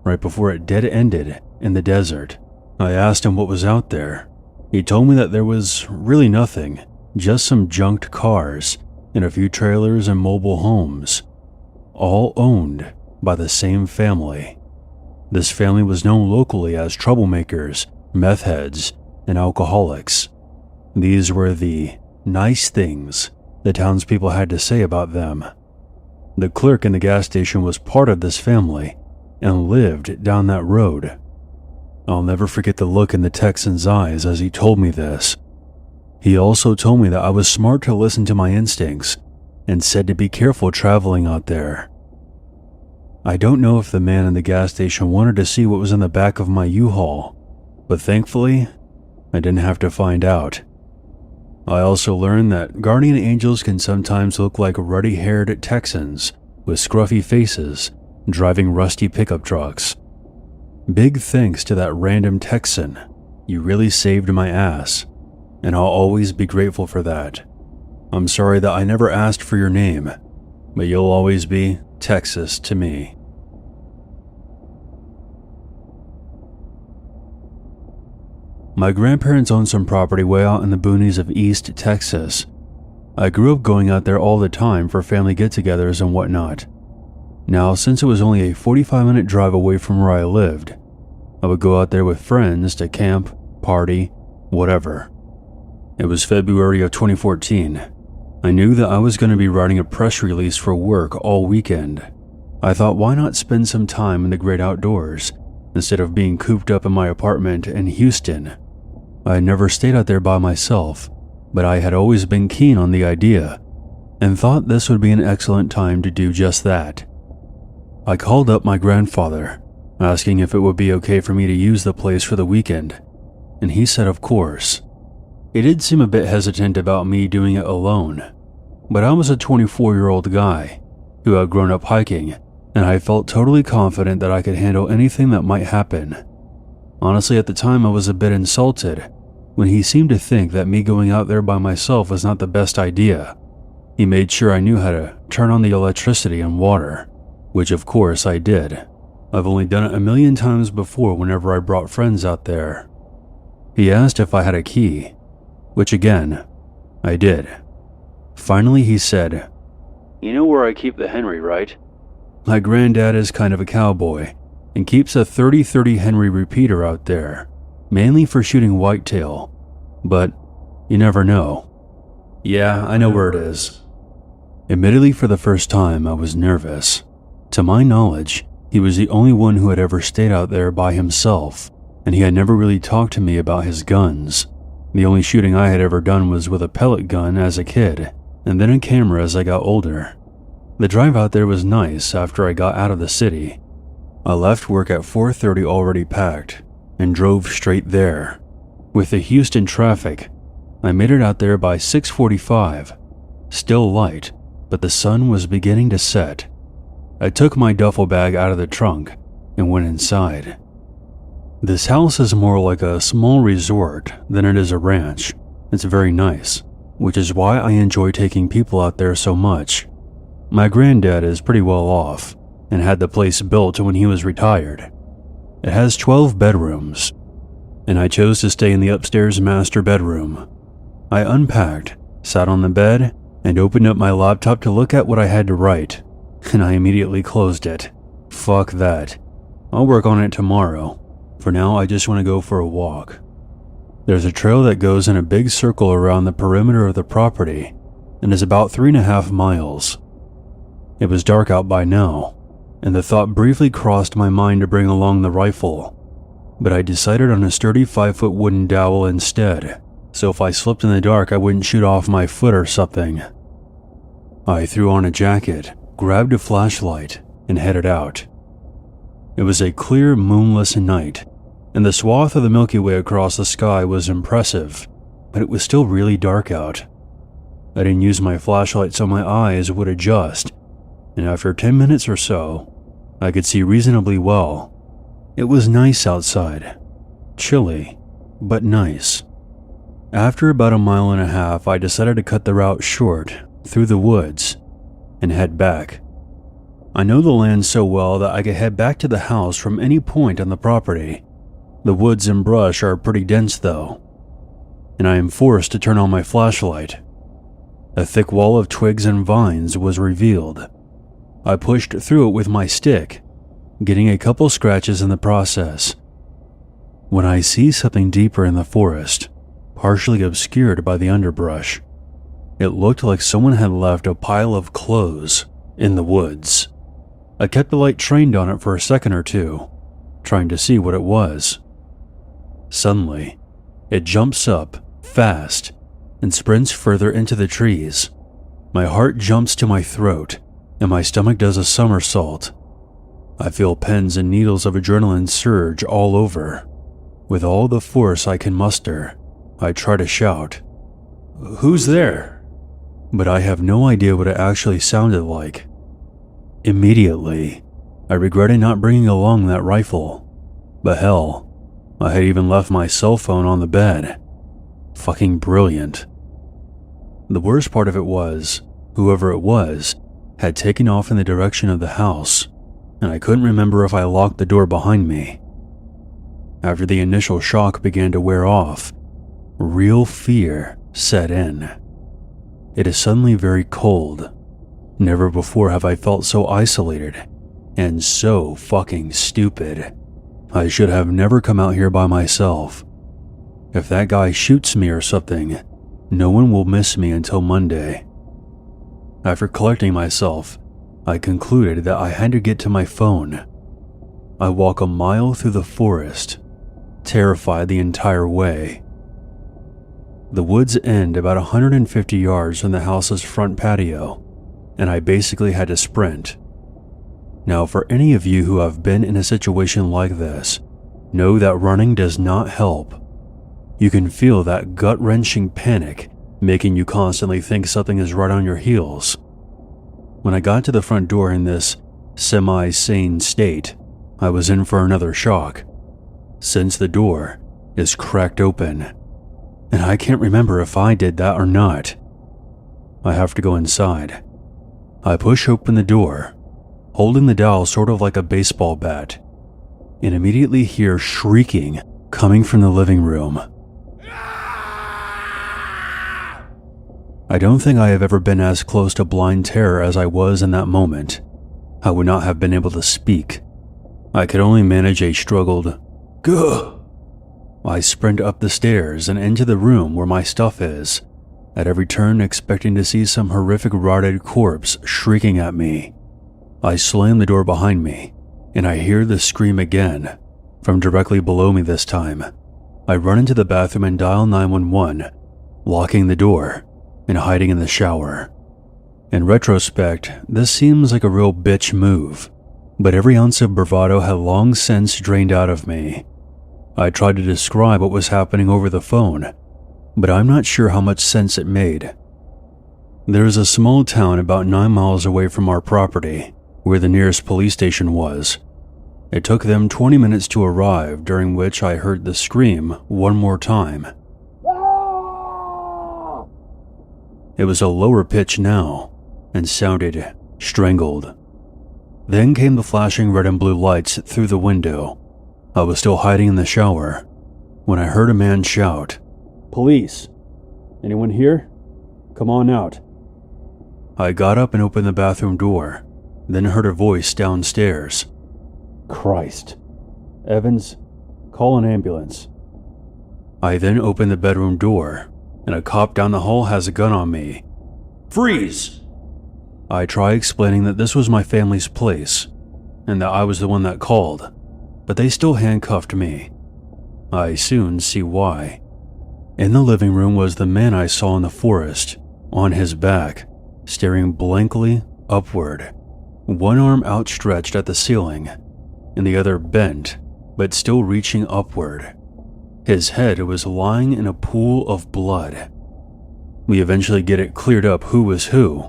right before it dead-ended in the desert. I asked him what was out there. He told me that there was really nothing, just some junked cars and a few trailers and mobile homes, all owned by the same family. This family was known locally as troublemakers, meth heads, and alcoholics. These were the nice things the townspeople had to say about them. The clerk in the gas station was part of this family and lived down that road. I'll never forget the look in the Texan's eyes as he told me this. He also told me that I was smart to listen to my instincts and said to be careful traveling out there. I don't know if the man in the gas station wanted to see what was in the back of my U-Haul, but thankfully, I didn't have to find out. I also learned that guardian angels can sometimes look like ruddy-haired Texans with scruffy faces driving rusty pickup trucks. Big thanks to that random Texan. You really saved my ass, and I'll always be grateful for that. I'm sorry that I never asked for your name, but you'll always be Texas to me. My grandparents owned some property way out in the boonies of East Texas. I grew up going out there all the time for family get-togethers and whatnot. Now, since it was only a 45-minute drive away from where I lived, I would go out there with friends to camp, party, whatever. It was February of 2014. I knew that I was going to be writing a press release for work all weekend. I thought, why not spend some time in the great outdoors instead of being cooped up in my apartment in Houston? I had never stayed out there by myself, but I had always been keen on the idea and thought this would be an excellent time to do just that. I called up my grandfather, asking if it would be okay for me to use the place for the weekend, and he said of course. He did seem a bit hesitant about me doing it alone, but I was a 24-year-old guy who had grown up hiking, and I felt totally confident that I could handle anything that might happen. Honestly, at the time I was a bit insulted when he seemed to think that me going out there by myself was not the best idea. He made sure I knew how to turn on the electricity and water, which of course I did. I've only done it a million times before whenever I brought friends out there. He asked if I had a key, which again, I did. Finally he said, "You know where I keep the Henry, right? My granddad is kind of a cowboy and keeps a 30-30 Henry repeater out there, mainly for shooting whitetail, but you never know." "Yeah, I know where it is." Admittedly, for the first time, I was nervous. To my knowledge, he was the only one who had ever stayed out there by himself, and he had never really talked to me about his guns. The only shooting I had ever done was with a pellet gun as a kid, and then a camera as I got older. The drive out there was nice after I got out of the city. I left work at 4:30 already packed and drove straight there. With the Houston traffic, I made it out there by 6:45. Still light, but the sun was beginning to set. I took my duffel bag out of the trunk and went inside. This house is more like a small resort than it is a ranch. It's very nice, which is why I enjoy taking people out there so much. My granddad is pretty well off and had the place built when he was retired. It has 12 bedrooms, and I chose to stay in the upstairs master bedroom. I unpacked, sat on the bed, and opened up my laptop to look at what I had to write, and I immediately closed it. Fuck that. I'll work on it tomorrow. For now, I just want to go for a walk. There's a trail that goes in a big circle around the perimeter of the property and is about 3.5 miles. It was dark out by now, and the thought briefly crossed my mind to bring along the rifle, but I decided on a sturdy 5-foot wooden dowel instead, so if I slipped in the dark I wouldn't shoot off my foot or something. I threw on a jacket, grabbed a flashlight, and headed out. It was a clear, moonless night, and the swath of the Milky Way across the sky was impressive, but it was still really dark out. I didn't use my flashlight so my eyes would adjust, and after 10 minutes or so, I could see reasonably well. It was nice outside. Chilly, but nice. After about 1.5 miles, I decided to cut the route short through the woods and head back. I know the land so well that I could head back to the house from any point on the property. The woods and brush are pretty dense though, and I am forced to turn on my flashlight. A thick wall of twigs and vines was revealed. I pushed through it with my stick, getting a couple scratches in the process, when I see something deeper in the forest, partially obscured by the underbrush. It looked like someone had left a pile of clothes in the woods. I kept the light trained on it for a second or two, trying to see what it was. Suddenly, it jumps up, fast, and sprints further into the trees. My heart jumps to my throat, and my stomach does a somersault. I feel pins and needles of adrenaline surge all over. With all the force I can muster, I try to shout, "Who's there?" But I have no idea what it actually sounded like. Immediately, I regretted not bringing along that rifle. But hell, I had even left my cell phone on the bed. Fucking brilliant. The worst part of it was, whoever it was had taken off in the direction of the house, and I couldn't remember if I locked the door behind me. After the initial shock began to wear off, real fear set in. It is suddenly very cold. Never before have I felt so isolated and so fucking stupid. I should have never come out here by myself. If that guy shoots me or something, no one will miss me until Monday. After collecting myself, I concluded that I had to get to my phone. I walk 1 mile through the forest, terrified the entire way. The woods end about 150 yards from the house's front patio, and I basically had to sprint. Now, for any of you who have been in a situation like this, know that running does not help. You can feel that gut-wrenching panic making you constantly think something is right on your heels. When I got to the front door in this semi-sane state, I was in for another shock, since the door is cracked open, and I can't remember if I did that or not. I have to go inside. I push open the door, holding the dowel sort of like a baseball bat, and immediately hear shrieking coming from the living room. I don't think I have ever been as close to blind terror as I was in that moment. I would not have been able to speak. I could only manage a struggled, "Gah!" I sprint up the stairs and into the room where my stuff is, at every turn expecting to see some horrific rotted corpse shrieking at me. I slam the door behind me, and I hear the scream again, from directly below me this time. I run into the bathroom and dial 911, locking the door and hiding in the shower. In retrospect, this seems like a real bitch move, but every ounce of bravado had long since drained out of me. I tried to describe what was happening over the phone, but I'm not sure how much sense it made. There is a small town about 9 miles away from our property, where the nearest police station was. It took them 20 minutes to arrive, during which I heard the scream one more time. It was a lower pitch now, and sounded strangled. Then came the flashing red and blue lights through the window. I was still hiding in the shower when I heard a man shout, "Police! Anyone here? Come on out." I got up and opened the bathroom door, then heard a voice downstairs. "Christ. Evans, call an ambulance." I then opened the bedroom door, and a cop down the hall has a gun on me. "Freeze!" I try explaining that this was my family's place, and that I was the one that called, but they still handcuffed me. I soon see why. In the living room was the man I saw in the forest, on his back, staring blankly upward, one arm outstretched at the ceiling, and the other bent, but still reaching upward. His head was lying in a pool of blood. We eventually get it cleared up who was who,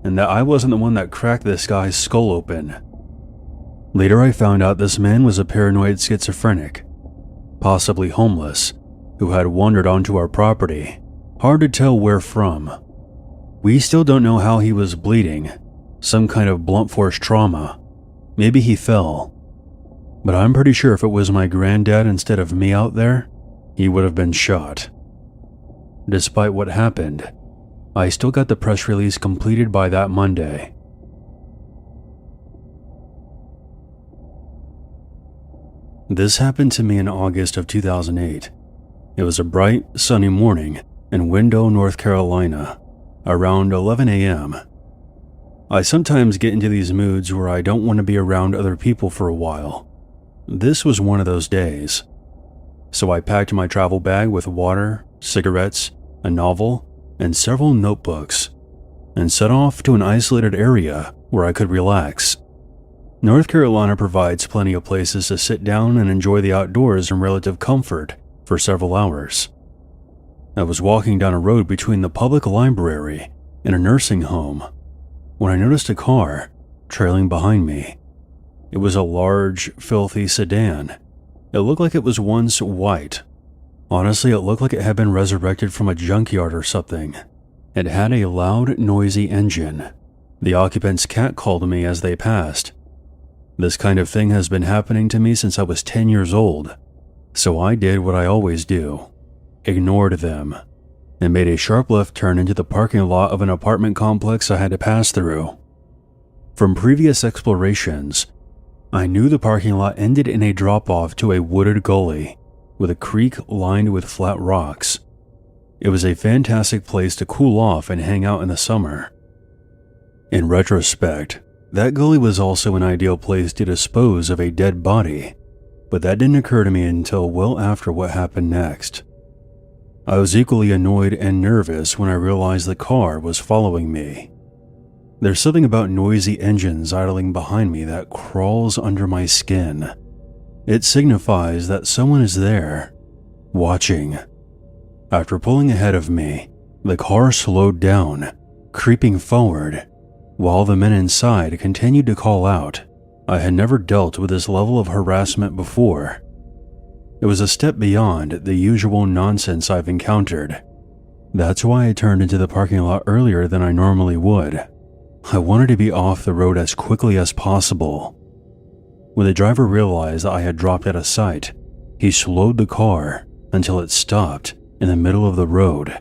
and that I wasn't the one that cracked this guy's skull open. Later I found out this man was a paranoid schizophrenic, possibly homeless, who had wandered onto our property, hard to tell where from. We still don't know how he was bleeding, some kind of blunt force trauma. Maybe he fell. But I'm pretty sure if it was my granddad instead of me out there, he would have been shot. Despite what happened, I still got the press release completed by that Monday. This happened to me in August of 2008. It was a bright, sunny morning in Window, North Carolina, around 11 a.m. I sometimes get into these moods where I don't want to be around other people for a while. This was one of those days. So I packed my travel bag with water, cigarettes, a novel, and several notebooks, and set off to an isolated area where I could relax. North Carolina provides plenty of places to sit down and enjoy the outdoors in relative comfort for several hours. I was walking down a road between the public library and a nursing home when I noticed a car trailing behind me. It was a large, filthy sedan. It looked like it was once white. Honestly, it looked like it had been resurrected from a junkyard or something. It had a loud, noisy engine. The occupants catcalled me as they passed. This kind of thing has been happening to me since I was 10 years old, so I did what I always do. Ignored them, and made a sharp left turn into the parking lot of an apartment complex I had to pass through. From previous explorations, I knew the parking lot ended in a drop-off to a wooded gully with a creek lined with flat rocks. It was a fantastic place to cool off and hang out in the summer. In retrospect, that gully was also an ideal place to dispose of a dead body, but that didn't occur to me until well after what happened next. I was equally annoyed and nervous when I realized the car was following me. There's something about noisy engines idling behind me that crawls under my skin. It signifies that someone is there, watching. After pulling ahead of me, the car slowed down, creeping forward, while the men inside continued to call out. I had never dealt with this level of harassment before. It was a step beyond the usual nonsense I've encountered. That's why I turned into the parking lot earlier than I normally would. I wanted to be off the road as quickly as possible. When the driver realized that I had dropped out of sight, he slowed the car until it stopped in the middle of the road.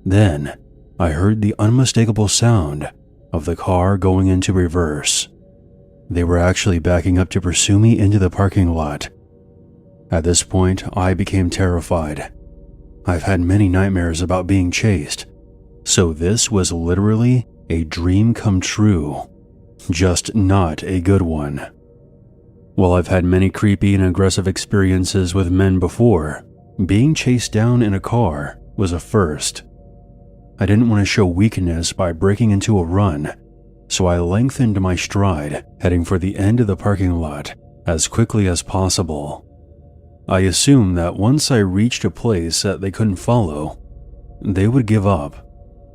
Then, I heard the unmistakable sound of the car going into reverse. They were actually backing up to pursue me into the parking lot. At this point, I became terrified. I've had many nightmares about being chased, so this was literally a dream come true, just not a good one. While I've had many creepy and aggressive experiences with men before, being chased down in a car was a first. I didn't want to show weakness by breaking into a run, so I lengthened my stride, heading for the end of the parking lot as quickly as possible. I assumed that once I reached a place that they couldn't follow, they would give up.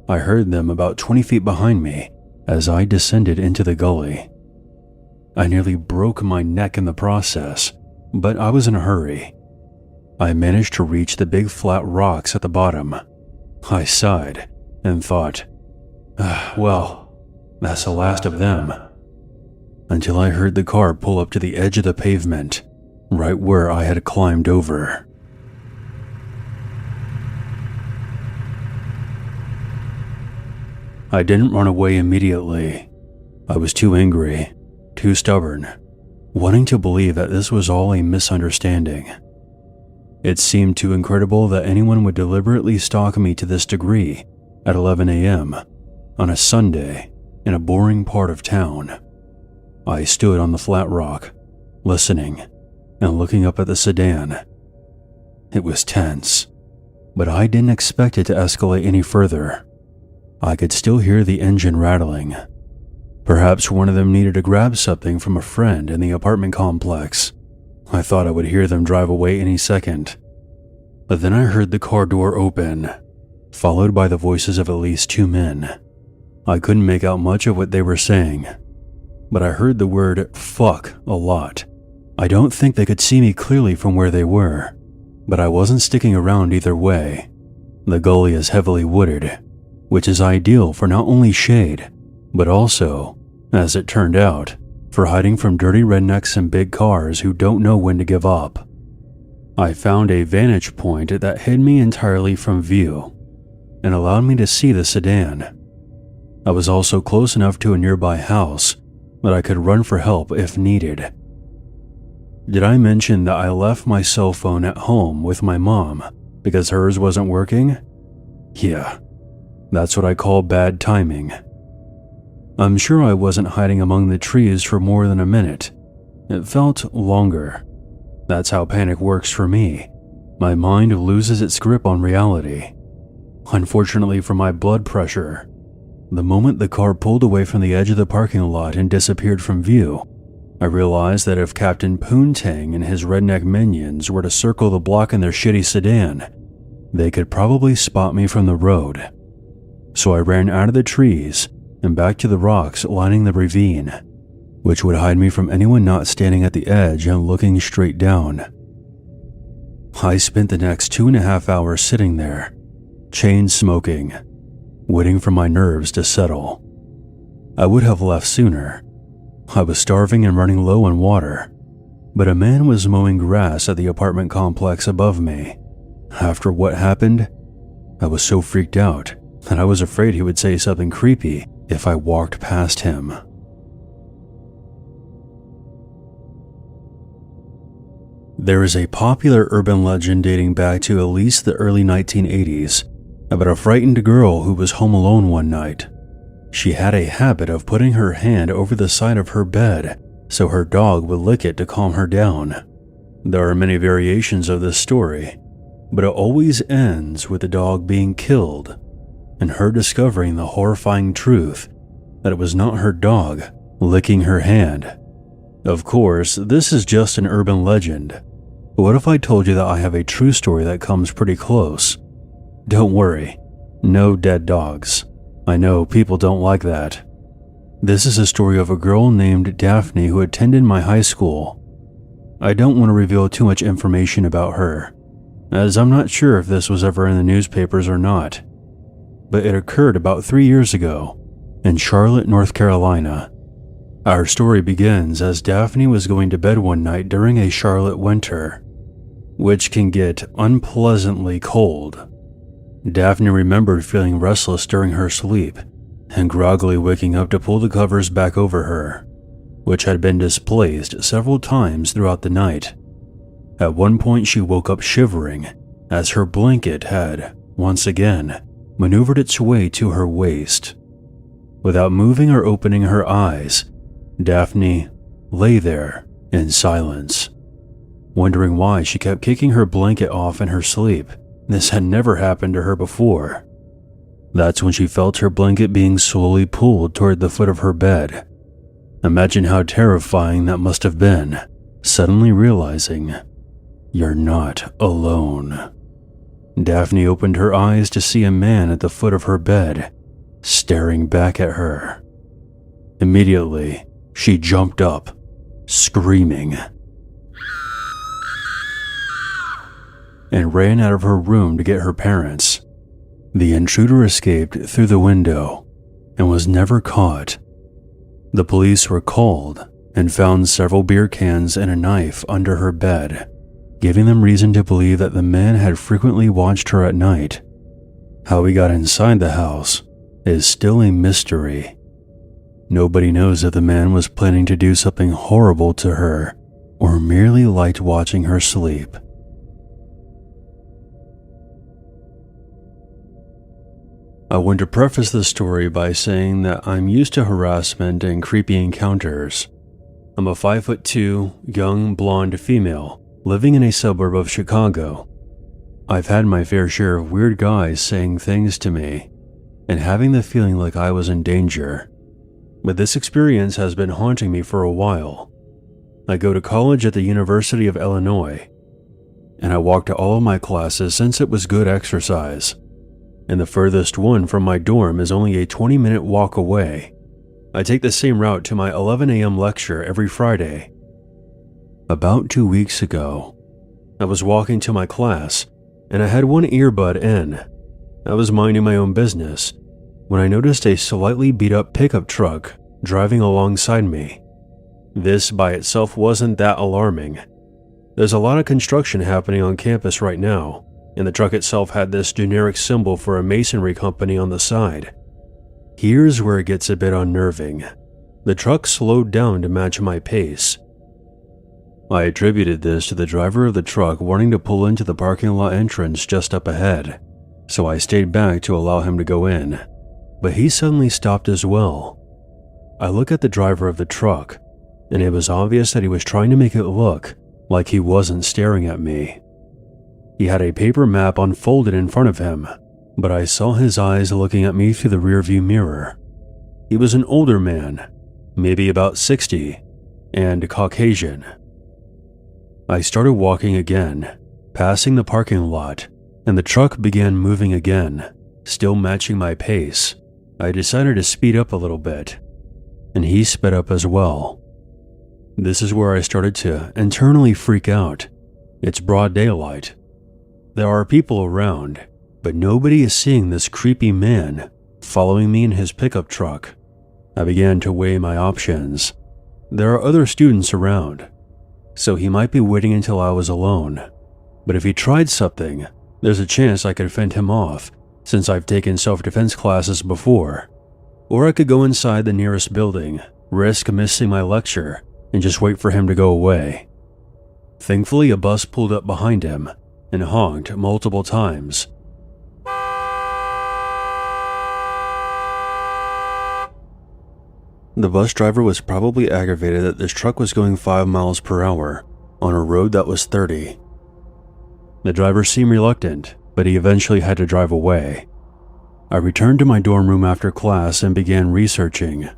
I heard them about 20 feet behind me as I descended into the gully. I nearly broke my neck in the process, but I was in a hurry. I managed to reach the big flat rocks at the bottom. I sighed and thought, well, that's the last of them. Until I heard the car pull up to the edge of the pavement, right where I had climbed over. I didn't run away immediately. I was too angry, too stubborn, wanting to believe that this was all a misunderstanding. It seemed too incredible that anyone would deliberately stalk me to this degree at 11 a.m. on a Sunday in a boring part of town. I stood on the flat rock, listening and looking up at the sedan. It was tense, but I didn't expect it to escalate any further. I could still hear the engine rattling. Perhaps one of them needed to grab something from a friend in the apartment complex. I thought I would hear them drive away any second. But then I heard the car door open, followed by the voices of at least 2 men. I couldn't make out much of what they were saying, but I heard the word fuck a lot. I don't think they could see me clearly from where they were, but I wasn't sticking around either way. The gully is heavily wooded, which is ideal for not only shade, but also, as it turned out, for hiding from dirty rednecks and big cars who don't know when to give up. I found a vantage point that hid me entirely from view and allowed me to see the sedan. I was also close enough to a nearby house that I could run for help if needed. Did I mention that I left my cell phone at home with my mom because hers wasn't working? Yeah, that's what I call bad timing. I'm sure I wasn't hiding among the trees for more than a minute. It felt longer. That's how panic works for me. My mind loses its grip on reality. Unfortunately for my blood pressure, the moment the car pulled away from the edge of the parking lot and disappeared from view, I realized that if Captain Poontang and his redneck minions were to circle the block in their shitty sedan, they could probably spot me from the road. So I ran out of the trees and back to the rocks lining the ravine, which would hide me from anyone not standing at the edge and looking straight down. I spent the next 2.5 hours sitting there, chain smoking, waiting for my nerves to settle. I would have left sooner. I was starving and running low on water, but a man was mowing grass at the apartment complex above me. After what happened, I was so freaked out that I was afraid he would say something creepy if I walked past him. There is a popular urban legend dating back to at least the early 1980s about a frightened girl who was home alone one night. She had a habit of putting her hand over the side of her bed so her dog would lick it to calm her down. There are many variations of this story, but it always ends with the dog being killed and her discovering the horrifying truth that it was not her dog licking her hand. Of course, this is just an urban legend, but what if I told you that I have a true story that comes pretty close? Don't worry, no dead dogs. I know people don't like that. This is a story of a girl named Daphne who attended my high school. I don't want to reveal too much information about her, as I'm not sure if this was ever in the newspapers or not, but it occurred about 3 years ago in Charlotte, North Carolina. Our story begins as Daphne was going to bed one night during a Charlotte winter, which can get unpleasantly cold. Daphne remembered feeling restless during her sleep and groggily waking up to pull the covers back over her, which had been displaced several times throughout the night. At one point, she woke up shivering as her blanket had, once again, maneuvered its way to her waist. Without moving or opening her eyes, Daphne lay there in silence, wondering why she kept kicking her blanket off in her sleep. This had never happened to her before. That's when she felt her blanket being slowly pulled toward the foot of her bed. Imagine how terrifying that must have been, suddenly realizing you're not alone. Daphne opened her eyes to see a man at the foot of her bed, staring back at her. Immediately, she jumped up, screaming, and ran out of her room to get her parents. The intruder escaped through the window and was never caught. The police were called and found several beer cans and a knife under her bed, giving them reason to believe that the man had frequently watched her at night. How he got inside the house is still a mystery. Nobody knows if the man was planning to do something horrible to her or merely liked watching her sleep. I want to preface this story by saying that I'm used to harassment and creepy encounters. I'm a 5'2", young, blonde female living in a suburb of Chicago. I've had my fair share of weird guys saying things to me and having the feeling like I was in danger. But this experience has been haunting me for a while. I go to college at the University of Illinois, and I walk to all of my classes since it was good exercise. And the furthest one from my dorm is only a 20-minute walk away. I take the same route to my 11 a.m. lecture every Friday. About 2 weeks ago, I was walking to my class, and I had one earbud in. I was minding my own business when I noticed a slightly beat-up pickup truck driving alongside me. This by itself wasn't that alarming. There's a lot of construction happening on campus right now, and the truck itself had this generic symbol for a masonry company on the side. Here's where it gets a bit unnerving. The truck slowed down to match my pace. I attributed this to the driver of the truck wanting to pull into the parking lot entrance just up ahead, so I stayed back to allow him to go in. But he suddenly stopped as well. I look at the driver of the truck, and it was obvious that he was trying to make it look like he wasn't staring at me. He had a paper map unfolded in front of him, but I saw his eyes looking at me through the rearview mirror. He was an older man, maybe about 60, and Caucasian. I started walking again, passing the parking lot, and the truck began moving again, still matching my pace. I decided to speed up a little bit, and he sped up as well. This is where I started to internally freak out. It's broad daylight. There are people around, but nobody is seeing this creepy man following me in his pickup truck. I began to weigh my options. There are other students around, so he might be waiting until I was alone. But if he tried something, there's a chance I could fend him off, since I've taken self-defense classes before. Or I could go inside the nearest building, risk missing my lecture, and just wait for him to go away. Thankfully, a bus pulled up behind him and honked multiple times. The bus driver was probably aggravated that this truck was going 5 miles per hour on a road that was 30. The driver seemed reluctant, but he eventually had to drive away. I returned to my dorm room after class and began researching.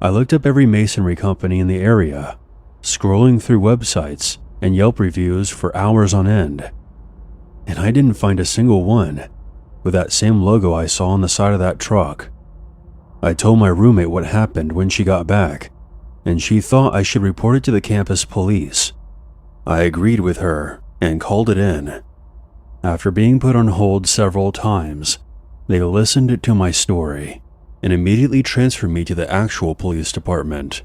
I looked up every masonry company in the area, scrolling through websites and Yelp reviews for hours on end. And I didn't find a single one with that same logo I saw on the side of that truck. I told my roommate what happened when she got back, and she thought I should report it to the campus police. I agreed with her and called it in. After being put on hold several times, they listened to my story and immediately transferred me to the actual police department.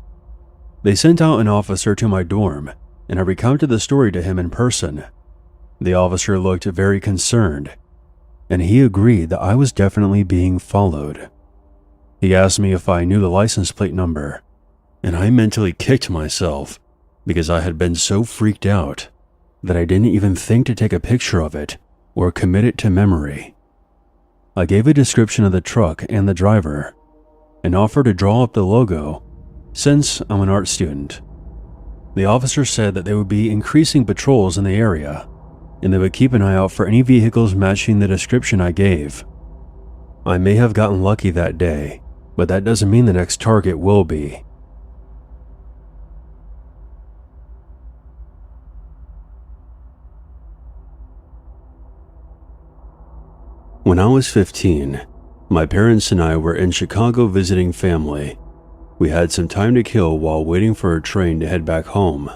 They sent out an officer to my dorm, and I recounted the story to him in person. The officer looked very concerned, and he agreed that I was definitely being followed. He asked me if I knew the license plate number, and I mentally kicked myself because I had been so freaked out that I didn't even think to take a picture of it or commit it to memory. I gave a description of the truck and the driver and offered to draw up the logo since I'm an art student. The officer said that they would be increasing patrols in the area and they would keep an eye out for any vehicles matching the description I gave. I may have gotten lucky that day, but that doesn't mean the next target will be. When I was 15, my parents and I were in Chicago visiting family. We had some time to kill while waiting for a train to head back home,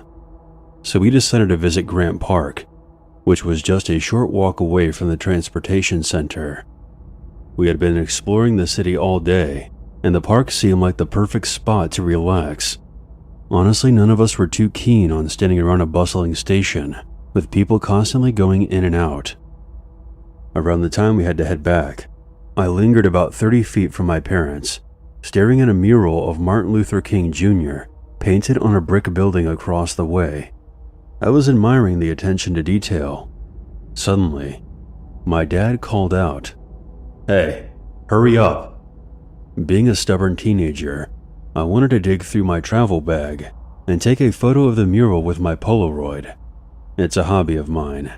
so we decided to visit Grant Park, which was just a short walk away from the transportation center. We had been exploring the city all day, and the park seemed like the perfect spot to relax. Honestly, none of us were too keen on standing around a bustling station, with people constantly going in and out. Around the time we had to head back, I lingered about 30 feet from my parents, staring at a mural of Martin Luther King Jr. painted on a brick building across the way. I was admiring the attention to detail. Suddenly, my dad called out, "Hey, hurry up." Being a stubborn teenager, I wanted to dig through my travel bag and take a photo of the mural with my Polaroid. It's a hobby of mine.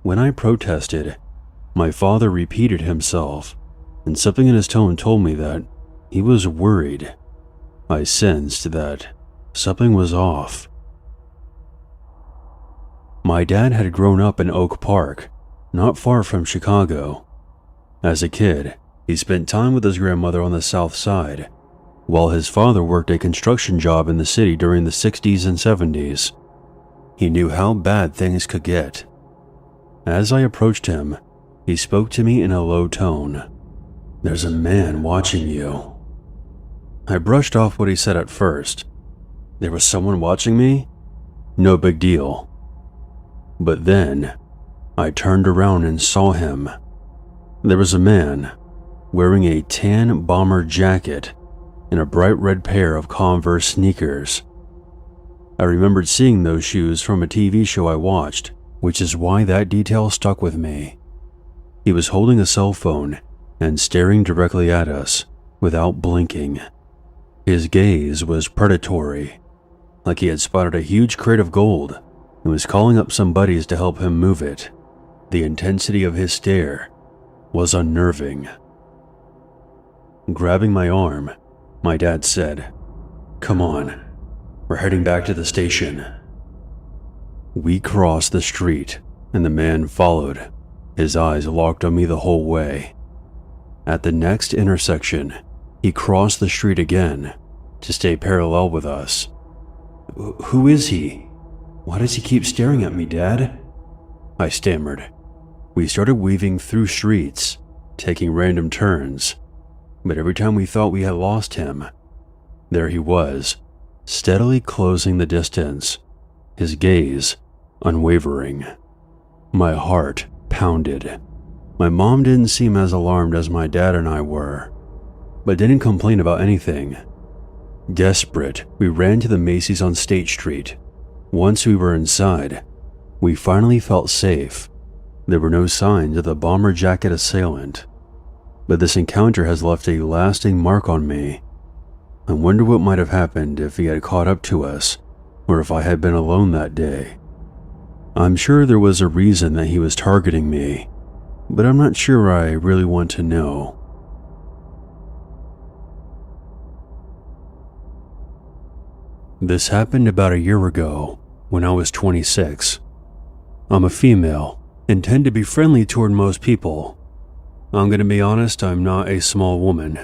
When I protested, my father repeated himself, and something in his tone told me that he was worried. I sensed that something was off. My dad had grown up in Oak Park, not far from Chicago. As a kid, he spent time with his grandmother on the south side, while his father worked a construction job in the city during the 60s and 70s. He knew how bad things could get. As I approached him, he spoke to me in a low tone. "There's a man watching you." I brushed off what he said at first. There was someone watching me? No big deal. But then, I turned around and saw him. There was a man wearing a tan bomber jacket and a bright red pair of Converse sneakers. I remembered seeing those shoes from a TV show I watched, which is why that detail stuck with me. He was holding a cell phone and staring directly at us without blinking. His gaze was predatory, like he had spotted a huge crate of gold and was calling up some buddies to help him move it. The intensity of his stare was unnerving. Grabbing my arm, my dad said, "Come on, we're heading back to the station." We crossed the street, and the man followed, his eyes locked on me the whole way. At the next intersection, he crossed the street again to stay parallel with us. "Who is he? Why does he keep staring at me, Dad?" I stammered. We started weaving through streets, taking random turns, but every time we thought we had lost him, there he was, steadily closing the distance, his gaze unwavering. My heart pounded. My mom didn't seem as alarmed as my dad and I were, but didn't complain about anything. Desperate, we ran to the Macy's on State Street. Once we were inside, we finally felt safe. There were no signs of the bomber jacket assailant, but this encounter has left a lasting mark on me. I wonder what might have happened if he had caught up to us, or if I had been alone that day. I'm sure there was a reason that he was targeting me, but I'm not sure I really want to know. This happened about a year ago, when I was 26. I'm a female and tend to be friendly toward most people. I'm gonna be honest, I'm not a small woman.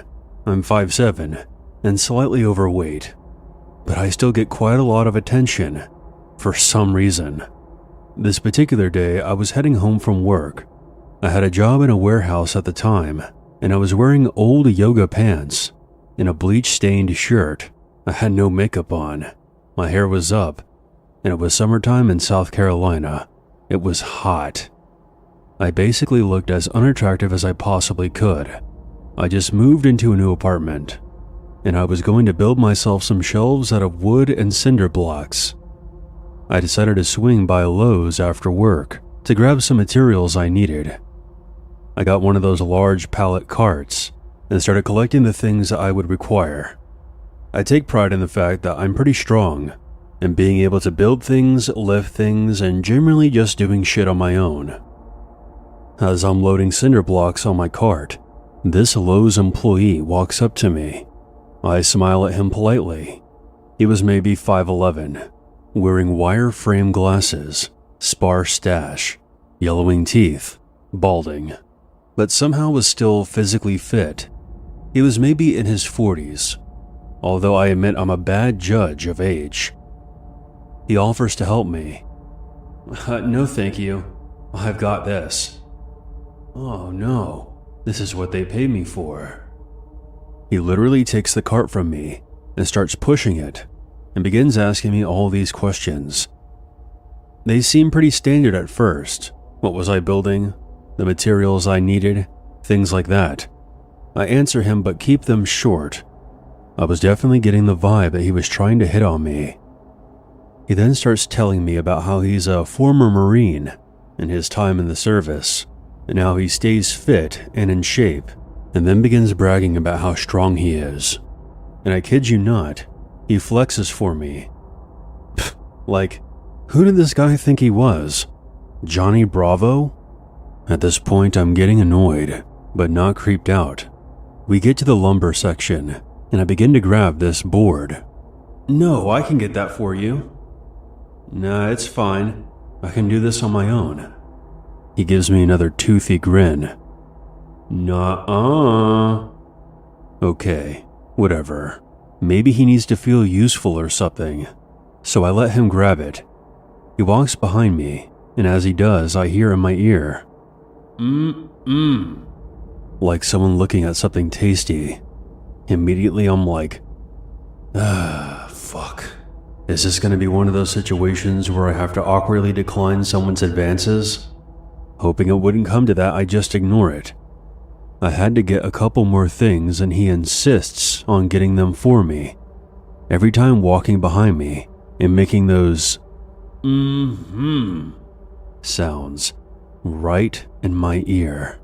I'm 5'7" and slightly overweight, but I still get quite a lot of attention, for some reason. This particular day, I was heading home from work. I had a job in a warehouse at the time, and I was wearing old yoga pants and a bleach-stained shirt. I had no makeup on, my hair was up, and it was summertime in South Carolina. It was hot. I basically looked as unattractive as I possibly could. I just moved into a new apartment, and I was going to build myself some shelves out of wood and cinder blocks. I decided to swing by Lowe's after work to grab some materials I needed. I got one of those large pallet carts and started collecting the things I would require. I take pride in the fact that I'm pretty strong and being able to build things, lift things, and generally just doing shit on my own. As I'm loading cinder blocks on my cart, This Lowe's employee walks up to me. I smile at him politely. He was maybe 5'11", wearing wire frame glasses, sparse stash, yellowing teeth, balding, but somehow was still physically fit. He was maybe in his 40s, although I admit I'm a bad judge of age. He offers to help me. No thank you, I've got this. Oh no, this is what they paid me for. He literally takes the cart from me and starts pushing it and begins asking me all these questions. They seem pretty standard at first. What was I building? The materials I needed? Things like that. I answer him but keep them short. I was definitely getting the vibe that he was trying to hit on me. He then starts telling me about how he's a former Marine in his time in the service, and how he stays fit and in shape, and then begins bragging about how strong he is. And I kid you not, he flexes for me. Like, who did this guy think he was? Johnny Bravo? At this point, I'm getting annoyed, but not creeped out. We get to the lumber section, and I begin to grab this board. No, I can get that for you. Nah, it's fine. I can do this on my own. He gives me another toothy grin. Nuh-uh. Okay, whatever. Maybe he needs to feel useful or something. So I let him grab it. He walks behind me, and as he does, I hear in my ear, like someone looking at something tasty. Immediately I'm like, fuck. Is this gonna be one of those situations where I have to awkwardly decline someone's advances? Hoping it wouldn't come to that, I just ignore it. I had to get a couple more things and he insists on getting them for me, every time walking behind me and making those sounds right in my ear.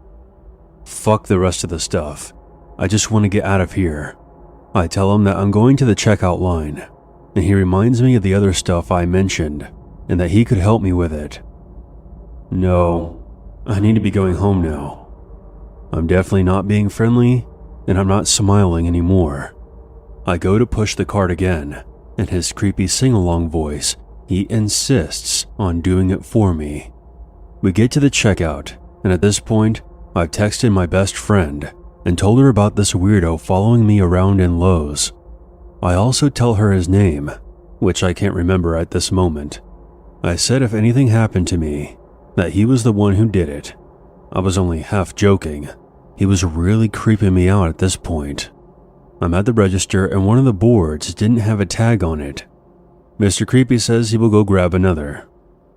Fuck the rest of the stuff. I just want to get out of here. I tell him that I'm going to the checkout line, and he reminds me of the other stuff I mentioned and that he could help me with it. No, I need to be going home now. I'm definitely not being friendly, and I'm not smiling anymore. I go to push the cart again, and his creepy sing-along voice, he insists on doing it for me. We get to the checkout, and at this point, I've texted my best friend and told her about this weirdo following me around in Lowe's. I also tell her his name, which I can't remember at this moment. I said if anything happened to me, that he was the one who did it. I was only half joking. He was really creeping me out at this point. I'm at the register and one of the boards didn't have a tag on it. Mr. Creepy says he will go grab another,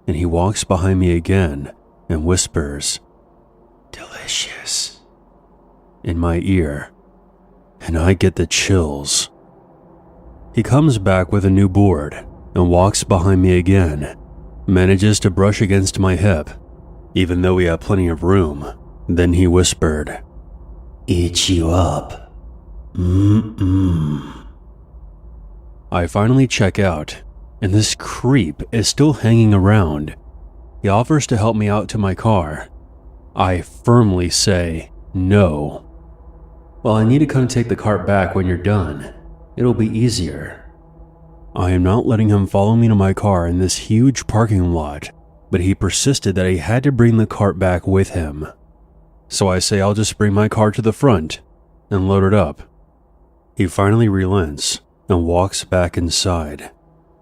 and he walks behind me again and whispers, "Delicious," in my ear, and I get the chills. He comes back with a new board and walks behind me again, manages to brush against my hip, even though we have plenty of room. Then he whispered, "Eat you up. I finally check out, and this creep is still hanging around. He offers to help me out to my car. I firmly say no. Well, I need to come take the cart back when you're done. It'll be easier. I am not letting him follow me to my car in this huge parking lot, but he persisted that he had to bring the cart back with him. So I say I'll just bring my car to the front and load it up. He finally relents and walks back inside.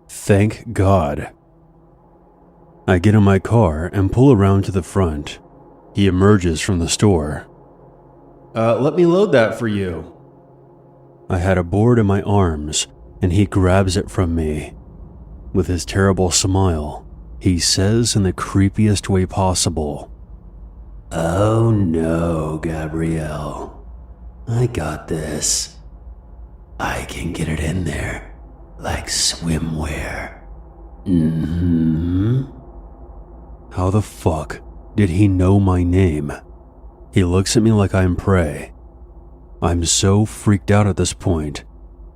Thank God. I get in my car and pull around to the front. He emerges from the store. Let me load that for you." I had a board in my arms, and he grabs it from me. With his terrible smile, he says in the creepiest way possible, "Oh no, Gabrielle. I got this. I can get it in there like swimwear." How the fuck did he know my name? He looks at me like I'm prey. I'm so freaked out at this point,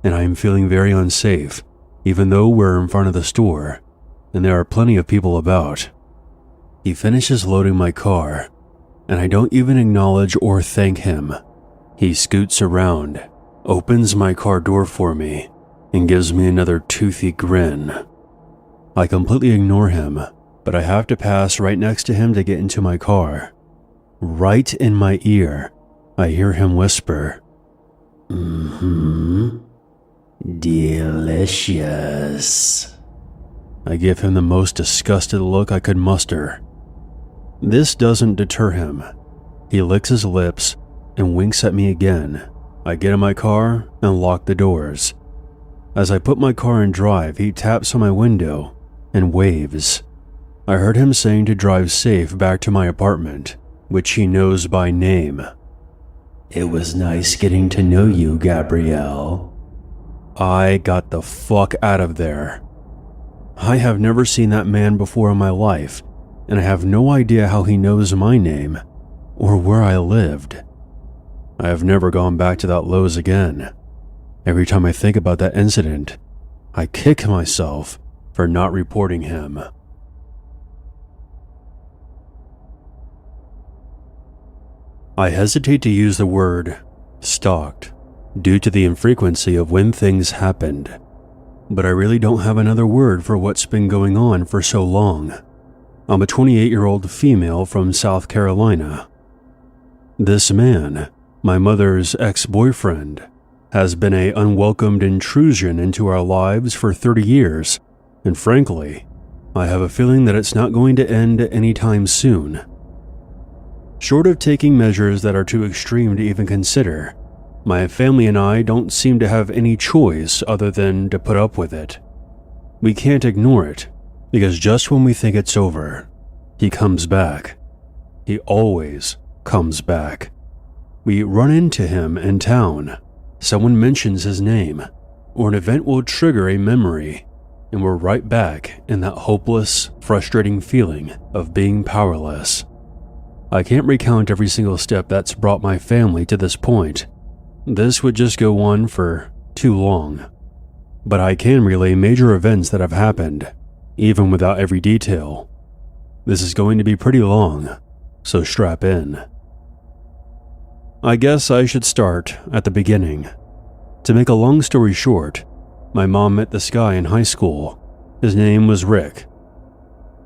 and I am feeling very unsafe, even though we're in front of the store, and there are plenty of people about. He finishes loading my car, and I don't even acknowledge or thank him. He scoots around, opens my car door for me, and gives me another toothy grin. I completely ignore him, but I have to pass right next to him to get into my car. Right in my ear, I hear him whisper, delicious. I give him the most disgusted look I could muster. This doesn't deter him. He licks his lips and winks at me again. I get in my car and lock the doors. As I put my car in drive, he taps on my window and waves. I heard him saying to drive safe back to my apartment, which he knows by name. It was nice getting to know you, Gabrielle. I got the fuck out of there. I have never seen that man before in my life, and I have no idea how he knows my name or where I lived. I have never gone back to that Lowe's again. Every time I think about that incident, I kick myself for not reporting him. I hesitate to use the word stalked due to the infrequency of when things happened, but I really don't have another word for what's been going on for so long. I'm a 28-year-old female from South Carolina. This man, my mother's ex-boyfriend, has been an unwelcomed intrusion into our lives for 30 years, and frankly, I have a feeling that it's not going to end anytime soon. Short of taking measures that are too extreme to even consider, my family and I don't seem to have any choice other than to put up with it. We can't ignore it, because just when we think it's over, he comes back. He always comes back. We run into him in town, someone mentions his name, or an event will trigger a memory, and we're right back in that hopeless, frustrating feeling of being powerless. I can't recount every single step that's brought my family to this point. This would just go on for too long. But I can relay major events that have happened, even without every detail. This is going to be pretty long, so strap in. I guess I should start at the beginning. To make a long story short, my mom met this guy in high school. His name was Rick.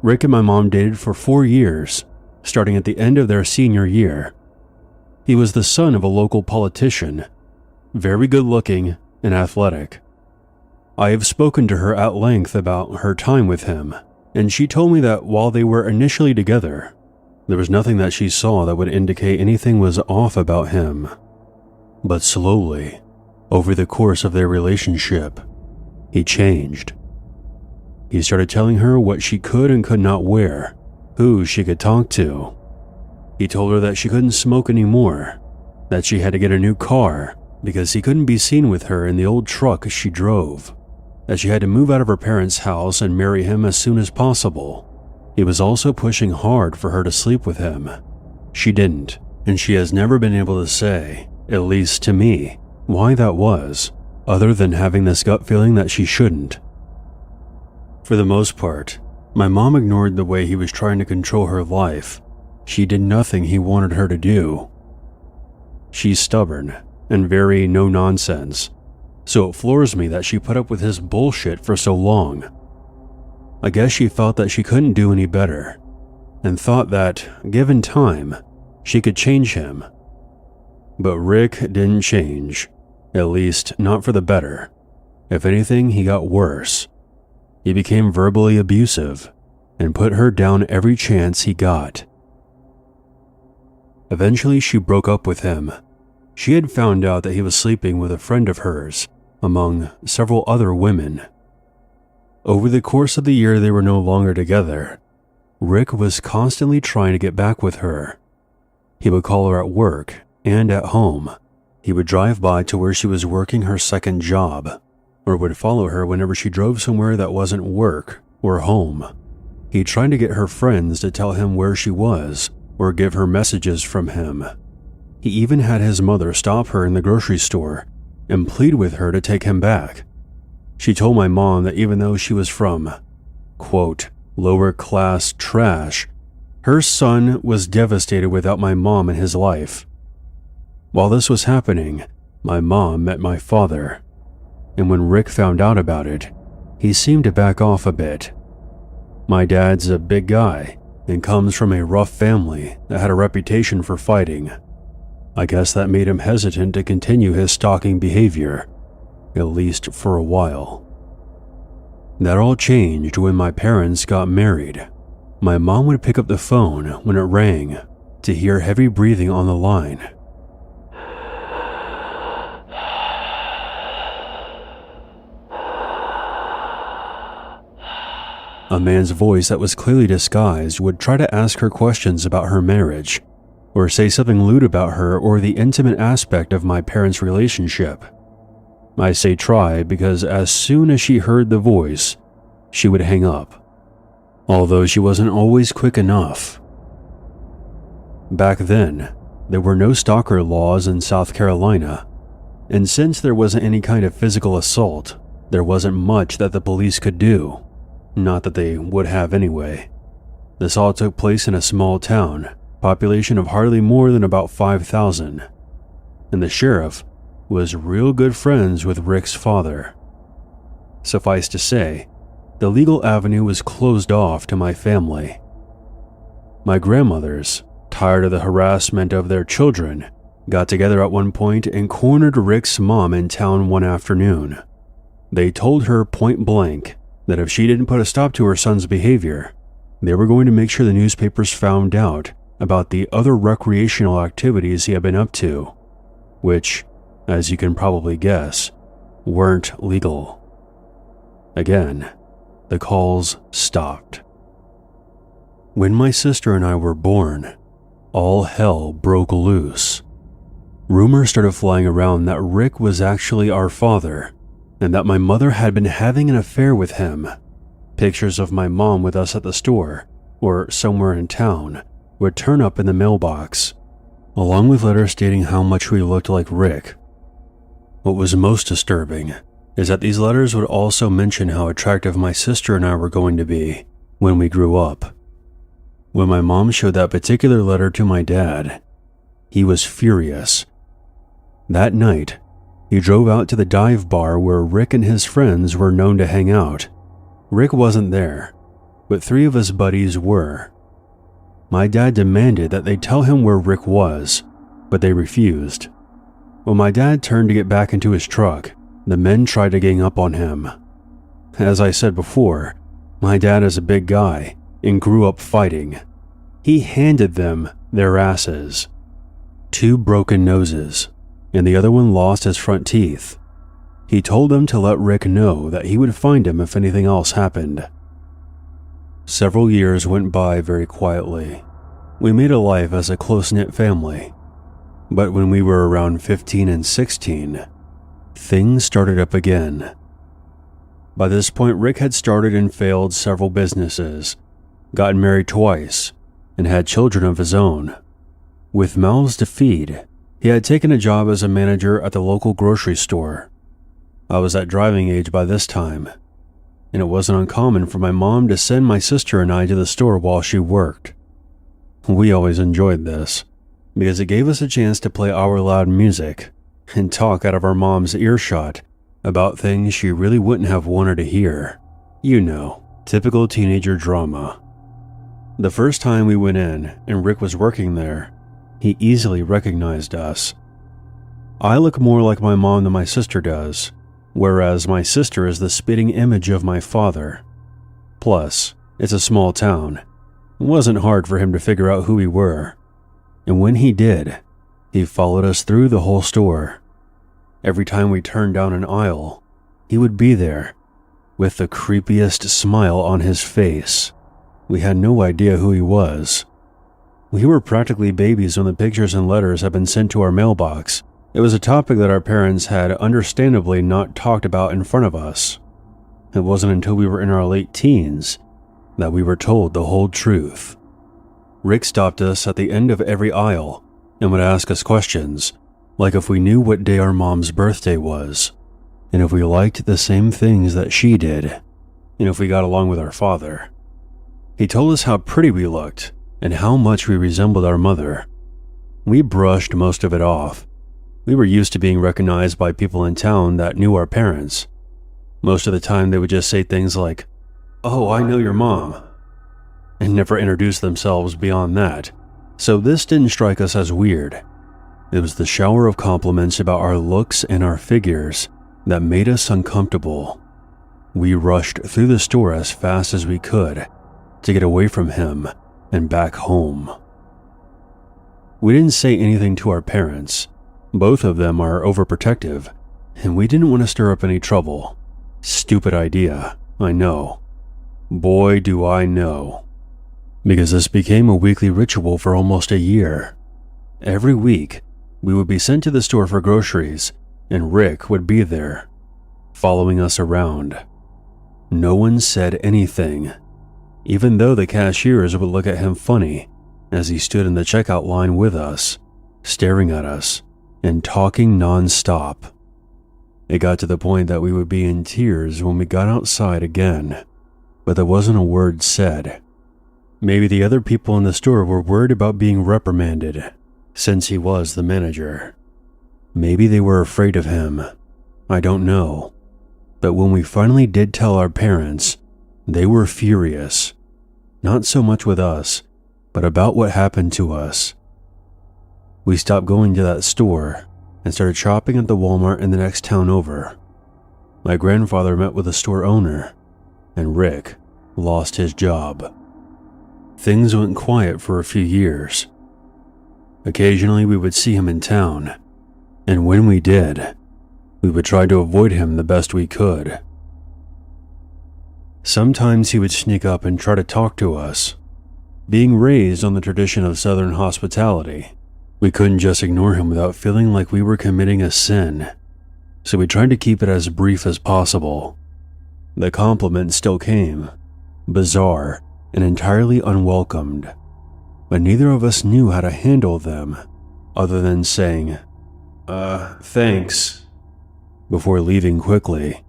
Rick and my mom dated for 4 years, starting at the end of their senior year. He was the son of a local politician, very good looking and athletic. I have spoken to her at length about her time with him, and she told me that while they were initially together, there was nothing that she saw that would indicate anything was off about him. But slowly, over the course of their relationship, he changed. He started telling her what she could and could not wear, who she could talk to. He told her that she couldn't smoke anymore, that she had to get a new car because he couldn't be seen with her in the old truck she drove, that she had to move out of her parents' house and marry him as soon as possible. He was also pushing hard for her to sleep with him. She didn't, and she has never been able to say, at least to me, why that was, other than having this gut feeling that she shouldn't. For the most part, my mom ignored the way he was trying to control her life. She did nothing he wanted her to do. She's stubborn and very no-nonsense, so it floors me that she put up with his bullshit for so long. I guess she felt that she couldn't do any better, and thought that, given time, she could change him. But Rick didn't change, at least not for the better. If anything, he got worse. He became verbally abusive and put her down every chance he got. Eventually, she broke up with him. She had found out that he was sleeping with a friend of hers, among several other women. Over the course of the year they were no longer together, Rick was constantly trying to get back with her. He would call her at work and at home. He would drive by to where she was working her second job, or would follow her whenever she drove somewhere that wasn't work or home. He tried to get her friends to tell him where she was or give her messages from him. He even had his mother stop her in the grocery store and plead with her to take him back. She told my mom that even though she was from, quote, lower class trash, her son was devastated without my mom in his life. While this was happening, my mom met my father, and when Rick found out about it, he seemed to back off a bit. My dad's a big guy and comes from a rough family that had a reputation for fighting. I guess that made him hesitant to continue his stalking behavior, at least for a while. That all changed when my parents got married. My mom would pick up the phone when it rang to hear heavy breathing on the line. A man's voice that was clearly disguised would try to ask her questions about her marriage, or say something lewd about her or the intimate aspect of my parents' relationship. I say try because as soon as she heard the voice, she would hang up, although she wasn't always quick enough. Back then, there were no stalker laws in South Carolina, and since there wasn't any kind of physical assault, there wasn't much that the police could do. Not that they would have anyway. This all took place in a small town, population of hardly more than about 5,000, and the sheriff was real good friends with Rick's father. Suffice to say, the legal avenue was closed off to my family. My grandmothers, tired of the harassment of their children, got together at one point and cornered Rick's mom in town one afternoon. They told her point blank that if she didn't put a stop to her son's behavior, they were going to make sure the newspapers found out about the other recreational activities he had been up to, which, as you can probably guess, weren't legal. Again, the calls stopped. When my sister and I were born, all hell broke loose. Rumors started flying around that Rick was actually our father, and that my mother had been having an affair with him. Pictures of my mom with us at the store, or somewhere in town, would turn up in the mailbox, along with letters stating how much we looked like Rick. What was most disturbing is that these letters would also mention how attractive my sister and I were going to be when we grew up. When my mom showed that particular letter to my dad, he was furious. That night, he drove out to the dive bar where Rick and his friends were known to hang out. Rick wasn't there, but 3 of his buddies were. My dad demanded that they tell him where Rick was, but they refused. When my dad turned to get back into his truck, the men tried to gang up on him. As I said before, my dad is a big guy and grew up fighting. He handed them their asses. 2 broken noses, and the other one lost his front teeth. He told them to let Rick know that he would find him if anything else happened. Several years went by very quietly. We made a life as a close-knit family. But when we were around 15 and 16, things started up again. By this point, Rick had started and failed several businesses, gotten married twice, and had children of his own. With mouths to feed, he had taken a job as a manager at the local grocery store. I was at driving age by this time, and it wasn't uncommon for my mom to send my sister and I to the store while she worked. We always enjoyed this, because it gave us a chance to play our loud music and talk out of our mom's earshot about things she really wouldn't have wanted to hear. You know, typical teenager drama. The first time we went in and Rick was working there, he easily recognized us. I look more like my mom than my sister does, whereas my sister is the spitting image of my father. Plus, it's a small town. It wasn't hard for him to figure out who we were. And when he did, he followed us through the whole store. Every time we turned down an aisle, he would be there, with the creepiest smile on his face. We had no idea who he was. We were practically babies when the pictures and letters had been sent to our mailbox. It was a topic that our parents had understandably not talked about in front of us. It wasn't until we were in our late teens that we were told the whole truth. Rick stopped us at the end of every aisle and would ask us questions, like if we knew what day our mom's birthday was, and if we liked the same things that she did, and if we got along with our father. He told us how pretty we looked and how much we resembled our mother. We brushed most of it off We were used to being recognized by people in town that knew our parents. Most of the time they would just say things like, "Oh, I know your mom," and never introduce themselves beyond that, so this didn't strike us as weird. It was the shower of compliments about our looks and our figures that made us uncomfortable. We rushed through the store as fast as we could to get away from him and back home. We didn't say anything to our parents. Both of them are overprotective, and we didn't want to stir up any trouble. Stupid idea, I know. Boy, do I know. Because this became a weekly ritual for almost a year. Every week, we would be sent to the store for groceries, and Rick would be there, following us around. No one said anything, even though the cashiers would look at him funny as he stood in the checkout line with us, staring at us and talking non-stop. It got to the point that we would be in tears when we got outside again, but there wasn't a word said. Maybe the other people in the store were worried about being reprimanded, since he was the manager. Maybe they were afraid of him. I don't know. But when we finally did tell our parents, they were furious. Not so much with us, but about what happened to us. We stopped going to that store and started shopping at the Walmart in the next town over. My grandfather met with the store owner, and Rick lost his job. Things went quiet for a few years. Occasionally we would see him in town, and when we did, we would try to avoid him the best we could. Sometimes he would sneak up and try to talk to us. Being raised on the tradition of Southern hospitality, we couldn't just ignore him without feeling like we were committing a sin, so we tried to keep it as brief as possible. The compliments still came, bizarre and entirely unwelcomed, but neither of us knew how to handle them other than saying, thanks, before leaving quickly.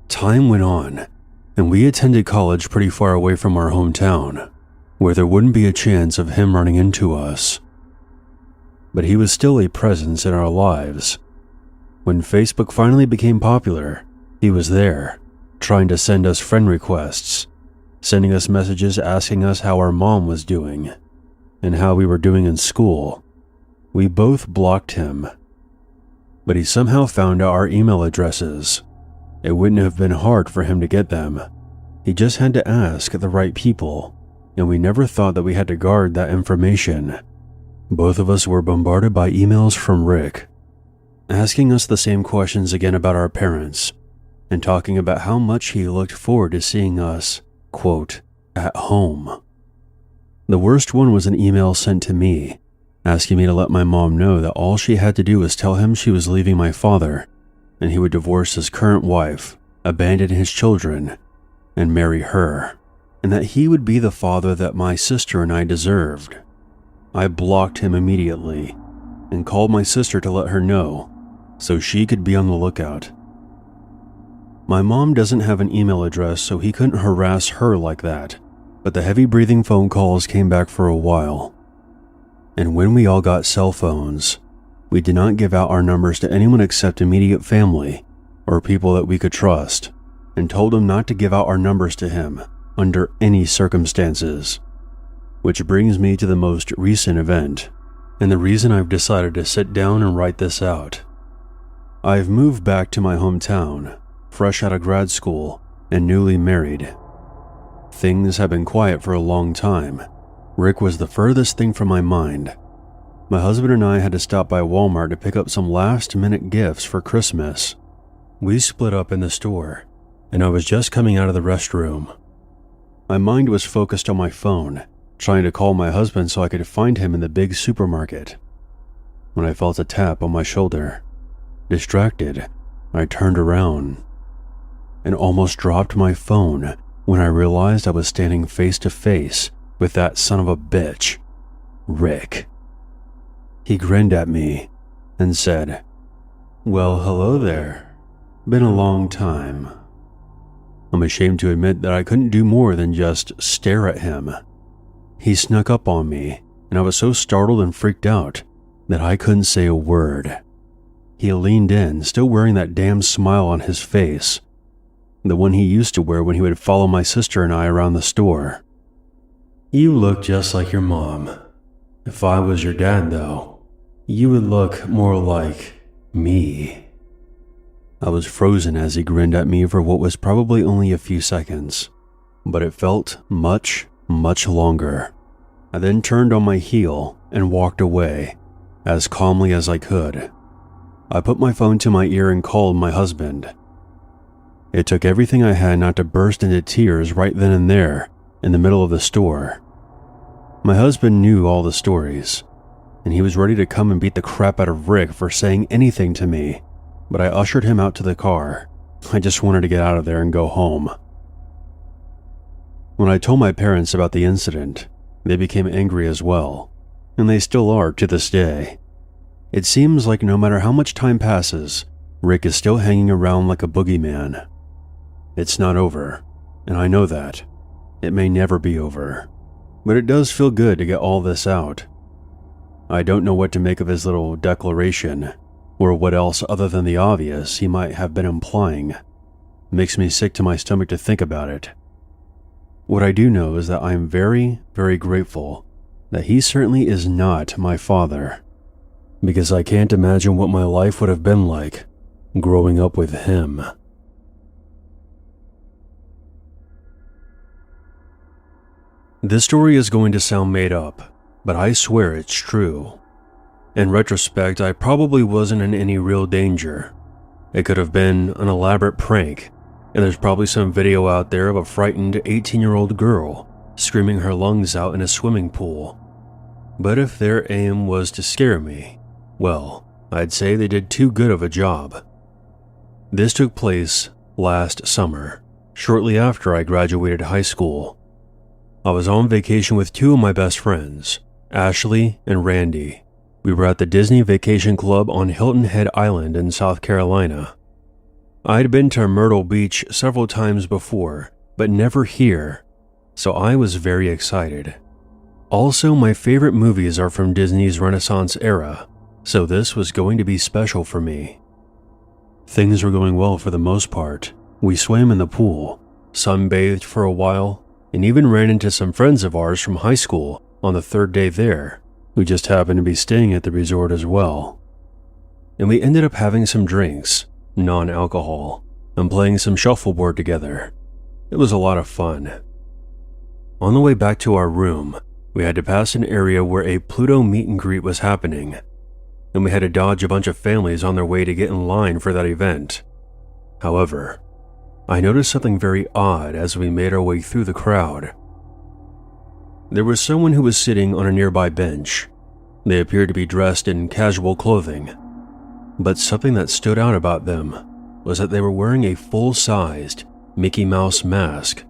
Time went on, and we attended college pretty far away from our hometown, where there wouldn't be a chance of him running into us. But he was still a presence in our lives. When Facebook finally became popular, he was there, trying to send us friend requests, sending us messages asking us how our mom was doing, and how we were doing in school. We both blocked him. But he somehow found our email addresses. It wouldn't have been hard for him to get them. He just had to ask the right people, and we never thought that we had to guard that information. Both of us were bombarded by emails from Rick, asking us the same questions again about our parents, and talking about how much he looked forward to seeing us, quote, at home. The worst one was an email sent to me, asking me to let my mom know that all she had to do was tell him she was leaving my father, and he would divorce his current wife, abandon his children, and marry her, and that he would be the father that my sister and I deserved. I blocked him immediately and called my sister to let her know so she could be on the lookout. My mom doesn't have an email address, so he couldn't harass her like that, but the heavy breathing phone calls came back for a while. And when we all got cell phones, we did not give out our numbers to anyone except immediate family or people that we could trust, and told him not to give out our numbers to him under any circumstances. Which brings me to the most recent event, and the reason I've decided to sit down and write this out. I've moved back to my hometown, fresh out of grad school and newly married. Things have been quiet for a long time. Rick was the furthest thing from my mind. My husband and I had to stop by Walmart to pick up some last-minute gifts for Christmas. We split up in the store, and I was just coming out of the restroom. My mind was focused on my phone, trying to call my husband so I could find him in the big supermarket, when I felt a tap on my shoulder. Distracted, I turned around and almost dropped my phone when I realized I was standing face to face with that son of a bitch, Rick. He grinned at me and said, "Well, hello there. Been a long time." I'm ashamed to admit that I couldn't do more than just stare at him. He snuck up on me, and I was so startled and freaked out that I couldn't say a word. He leaned in, still wearing that damn smile on his face, the one he used to wear when he would follow my sister and I around the store. "You look just like your mom. If I was your dad, though, you would look more like me." I was frozen as he grinned at me for what was probably only a few seconds, but it felt much, much longer. I then turned on my heel and walked away, as calmly as I could. I put my phone to my ear and called my husband. It took everything I had not to burst into tears right then and there, in the middle of the store. My husband knew all the stories, and he was ready to come and beat the crap out of Rick for saying anything to me, but I ushered him out to the car. I just wanted to get out of there and go home. When I told my parents about the incident, they became angry as well, and they still are to this day. It seems like no matter how much time passes, Rick is still hanging around like a boogeyman. It's not over, and I know that. It may never be over, but it does feel good to get all this out. I don't know what to make of his little declaration, or what else other than the obvious he might have been implying. Makes me sick to my stomach to think about it. What I do know is that I am very, very grateful that he certainly is not my father, because I can't imagine what my life would have been like growing up with him. This story is going to sound made up, but I swear it's true. In retrospect, I probably wasn't in any real danger. It could have been an elaborate prank, and there's probably some video out there of a frightened 18-year-old girl screaming her lungs out in a swimming pool. But if their aim was to scare me, well, I'd say they did too good of a job. This took place last summer, shortly after I graduated high school. I was on vacation with two of my best friends, Ashley and Randy. We were at the Disney Vacation Club on Hilton Head Island in South Carolina. I'd been to Myrtle Beach several times before, but never here, so I was very excited. Also, my favorite movies are from Disney's Renaissance era, so this was going to be special for me. Things were going well for the most part. We swam in the pool, sunbathed for a while, and even ran into some friends of ours from high school on the third day there, who just happened to be staying at the resort as well. And we ended up having some drinks, non-alcohol, and playing some shuffleboard together. It was a lot of fun. On the way back to our room, we had to pass an area where a Pluto meet and greet was happening, and we had to dodge a bunch of families on their way to get in line for that event. However, I noticed something very odd as we made our way through the crowd. There was someone who was sitting on a nearby bench. They appeared to be dressed in casual clothing, but something that stood out about them was that they were wearing a full-sized Mickey Mouse mask,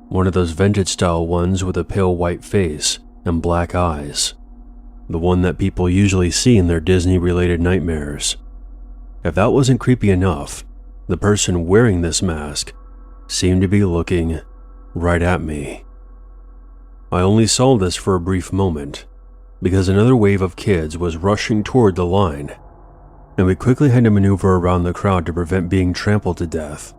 one of those vintage-style ones with a pale white face and black eyes, the one that people usually see in their Disney-related nightmares. If that wasn't creepy enough, the person wearing this mask seemed to be looking right at me. I only saw this for a brief moment, because another wave of kids was rushing toward the line, and we quickly had to maneuver around the crowd to prevent being trampled to death.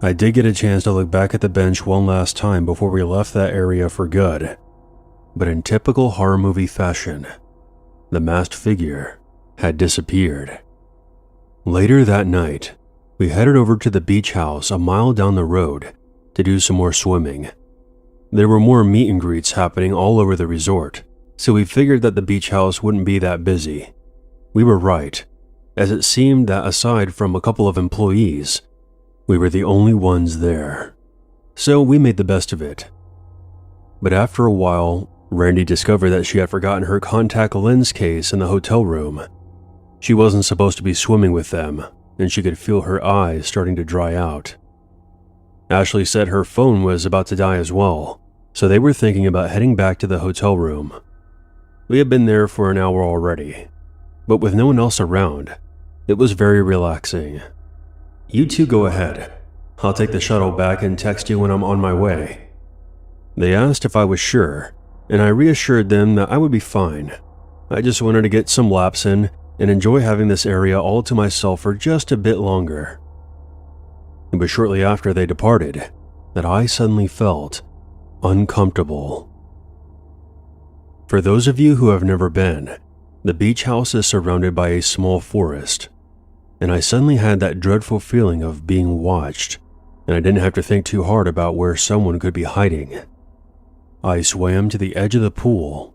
I did get a chance to look back at the bench one last time before we left that area for good, but in typical horror movie fashion, the masked figure had disappeared. Later that night, we headed over to the beach house a mile down the road to do some more swimming. There were more meet and greets happening all over the resort, so we figured that the beach house wouldn't be that busy. We were right, as it seemed that aside from a couple of employees, we were the only ones there. So we made the best of it. But after a while, Randy discovered that she had forgotten her contact lens case in the hotel room. She wasn't supposed to be swimming with them, and she could feel her eyes starting to dry out. Ashley said her phone was about to die as well, so they were thinking about heading back to the hotel room. We had been there for an hour already, but with no one else around, it was very relaxing. "You two go ahead. I'll take the shuttle back and text you when I'm on my way." They asked if I was sure, and I reassured them that I would be fine. I just wanted to get some laps in and enjoy having this area all to myself for just a bit longer. It was shortly after they departed that I suddenly felt uncomfortable. For those of you who have never been, the beach house is surrounded by a small forest, and I suddenly had that dreadful feeling of being watched, and I didn't have to think too hard about where someone could be hiding. I swam to the edge of the pool.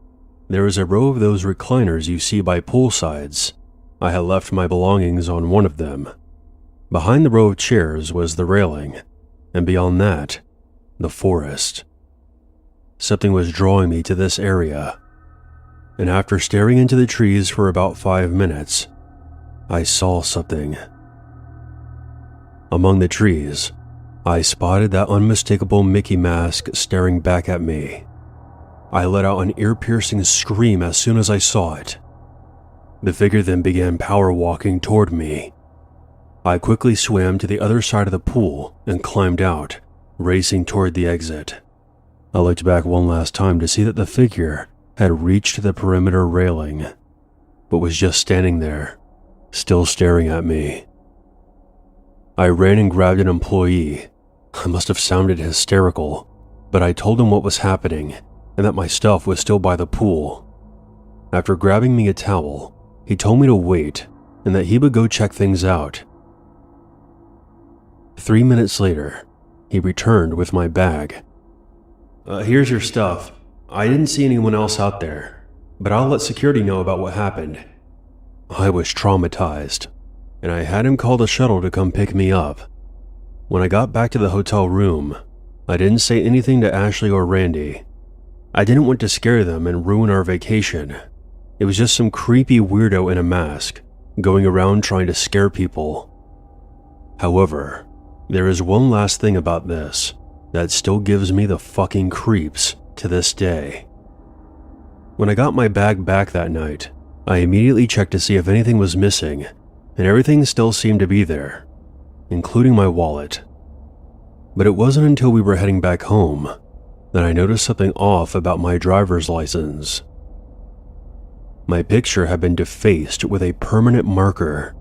There was a row of those recliners you see by poolsides. I had left my belongings on one of them. Behind the row of chairs was the railing, and beyond that, the forest. Something was drawing me to this area, and after staring into the trees for about 5 minutes, I saw something. Among the trees, I spotted that unmistakable Mickey mask staring back at me. I let out an ear-piercing scream as soon as I saw it. The figure then began power walking toward me. I quickly swam to the other side of the pool and climbed out, racing toward the exit. I looked back one last time to see that the figure had reached the perimeter railing, but was just standing there, still staring at me. I ran and grabbed an employee. I must have sounded hysterical, but I told him what was happening and that my stuff was still by the pool. After grabbing me a towel, he told me to wait and that he would go check things out. 3 minutes later, he returned with my bag. Here's your stuff. I didn't see anyone else out there, but I'll let security know about what happened. I was traumatized, and I had him call the shuttle to come pick me up. When I got back to the hotel room, I didn't say anything to Ashley or Randy. I didn't want to scare them and ruin our vacation. It was just some creepy weirdo in a mask, going around trying to scare people. However, there is one last thing about this that still gives me the fucking creeps to this day. When I got my bag back that night, I immediately checked to see if anything was missing, and everything still seemed to be there, including my wallet. But it wasn't until we were heading back home that I noticed something off about my driver's license. My picture had been defaced with a permanent marker.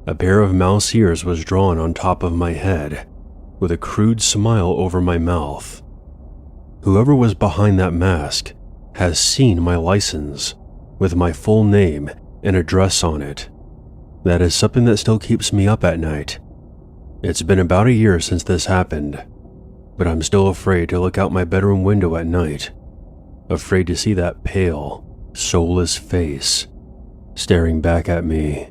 A pair of mouse ears was drawn on top of my head, with a crude smile over my mouth. Whoever was behind that mask has seen my license, with my full name and address on it. That is something that still keeps me up at night. It's been about a year since this happened, but I'm still afraid to look out my bedroom window at night, afraid to see that pale, soulless face staring back at me.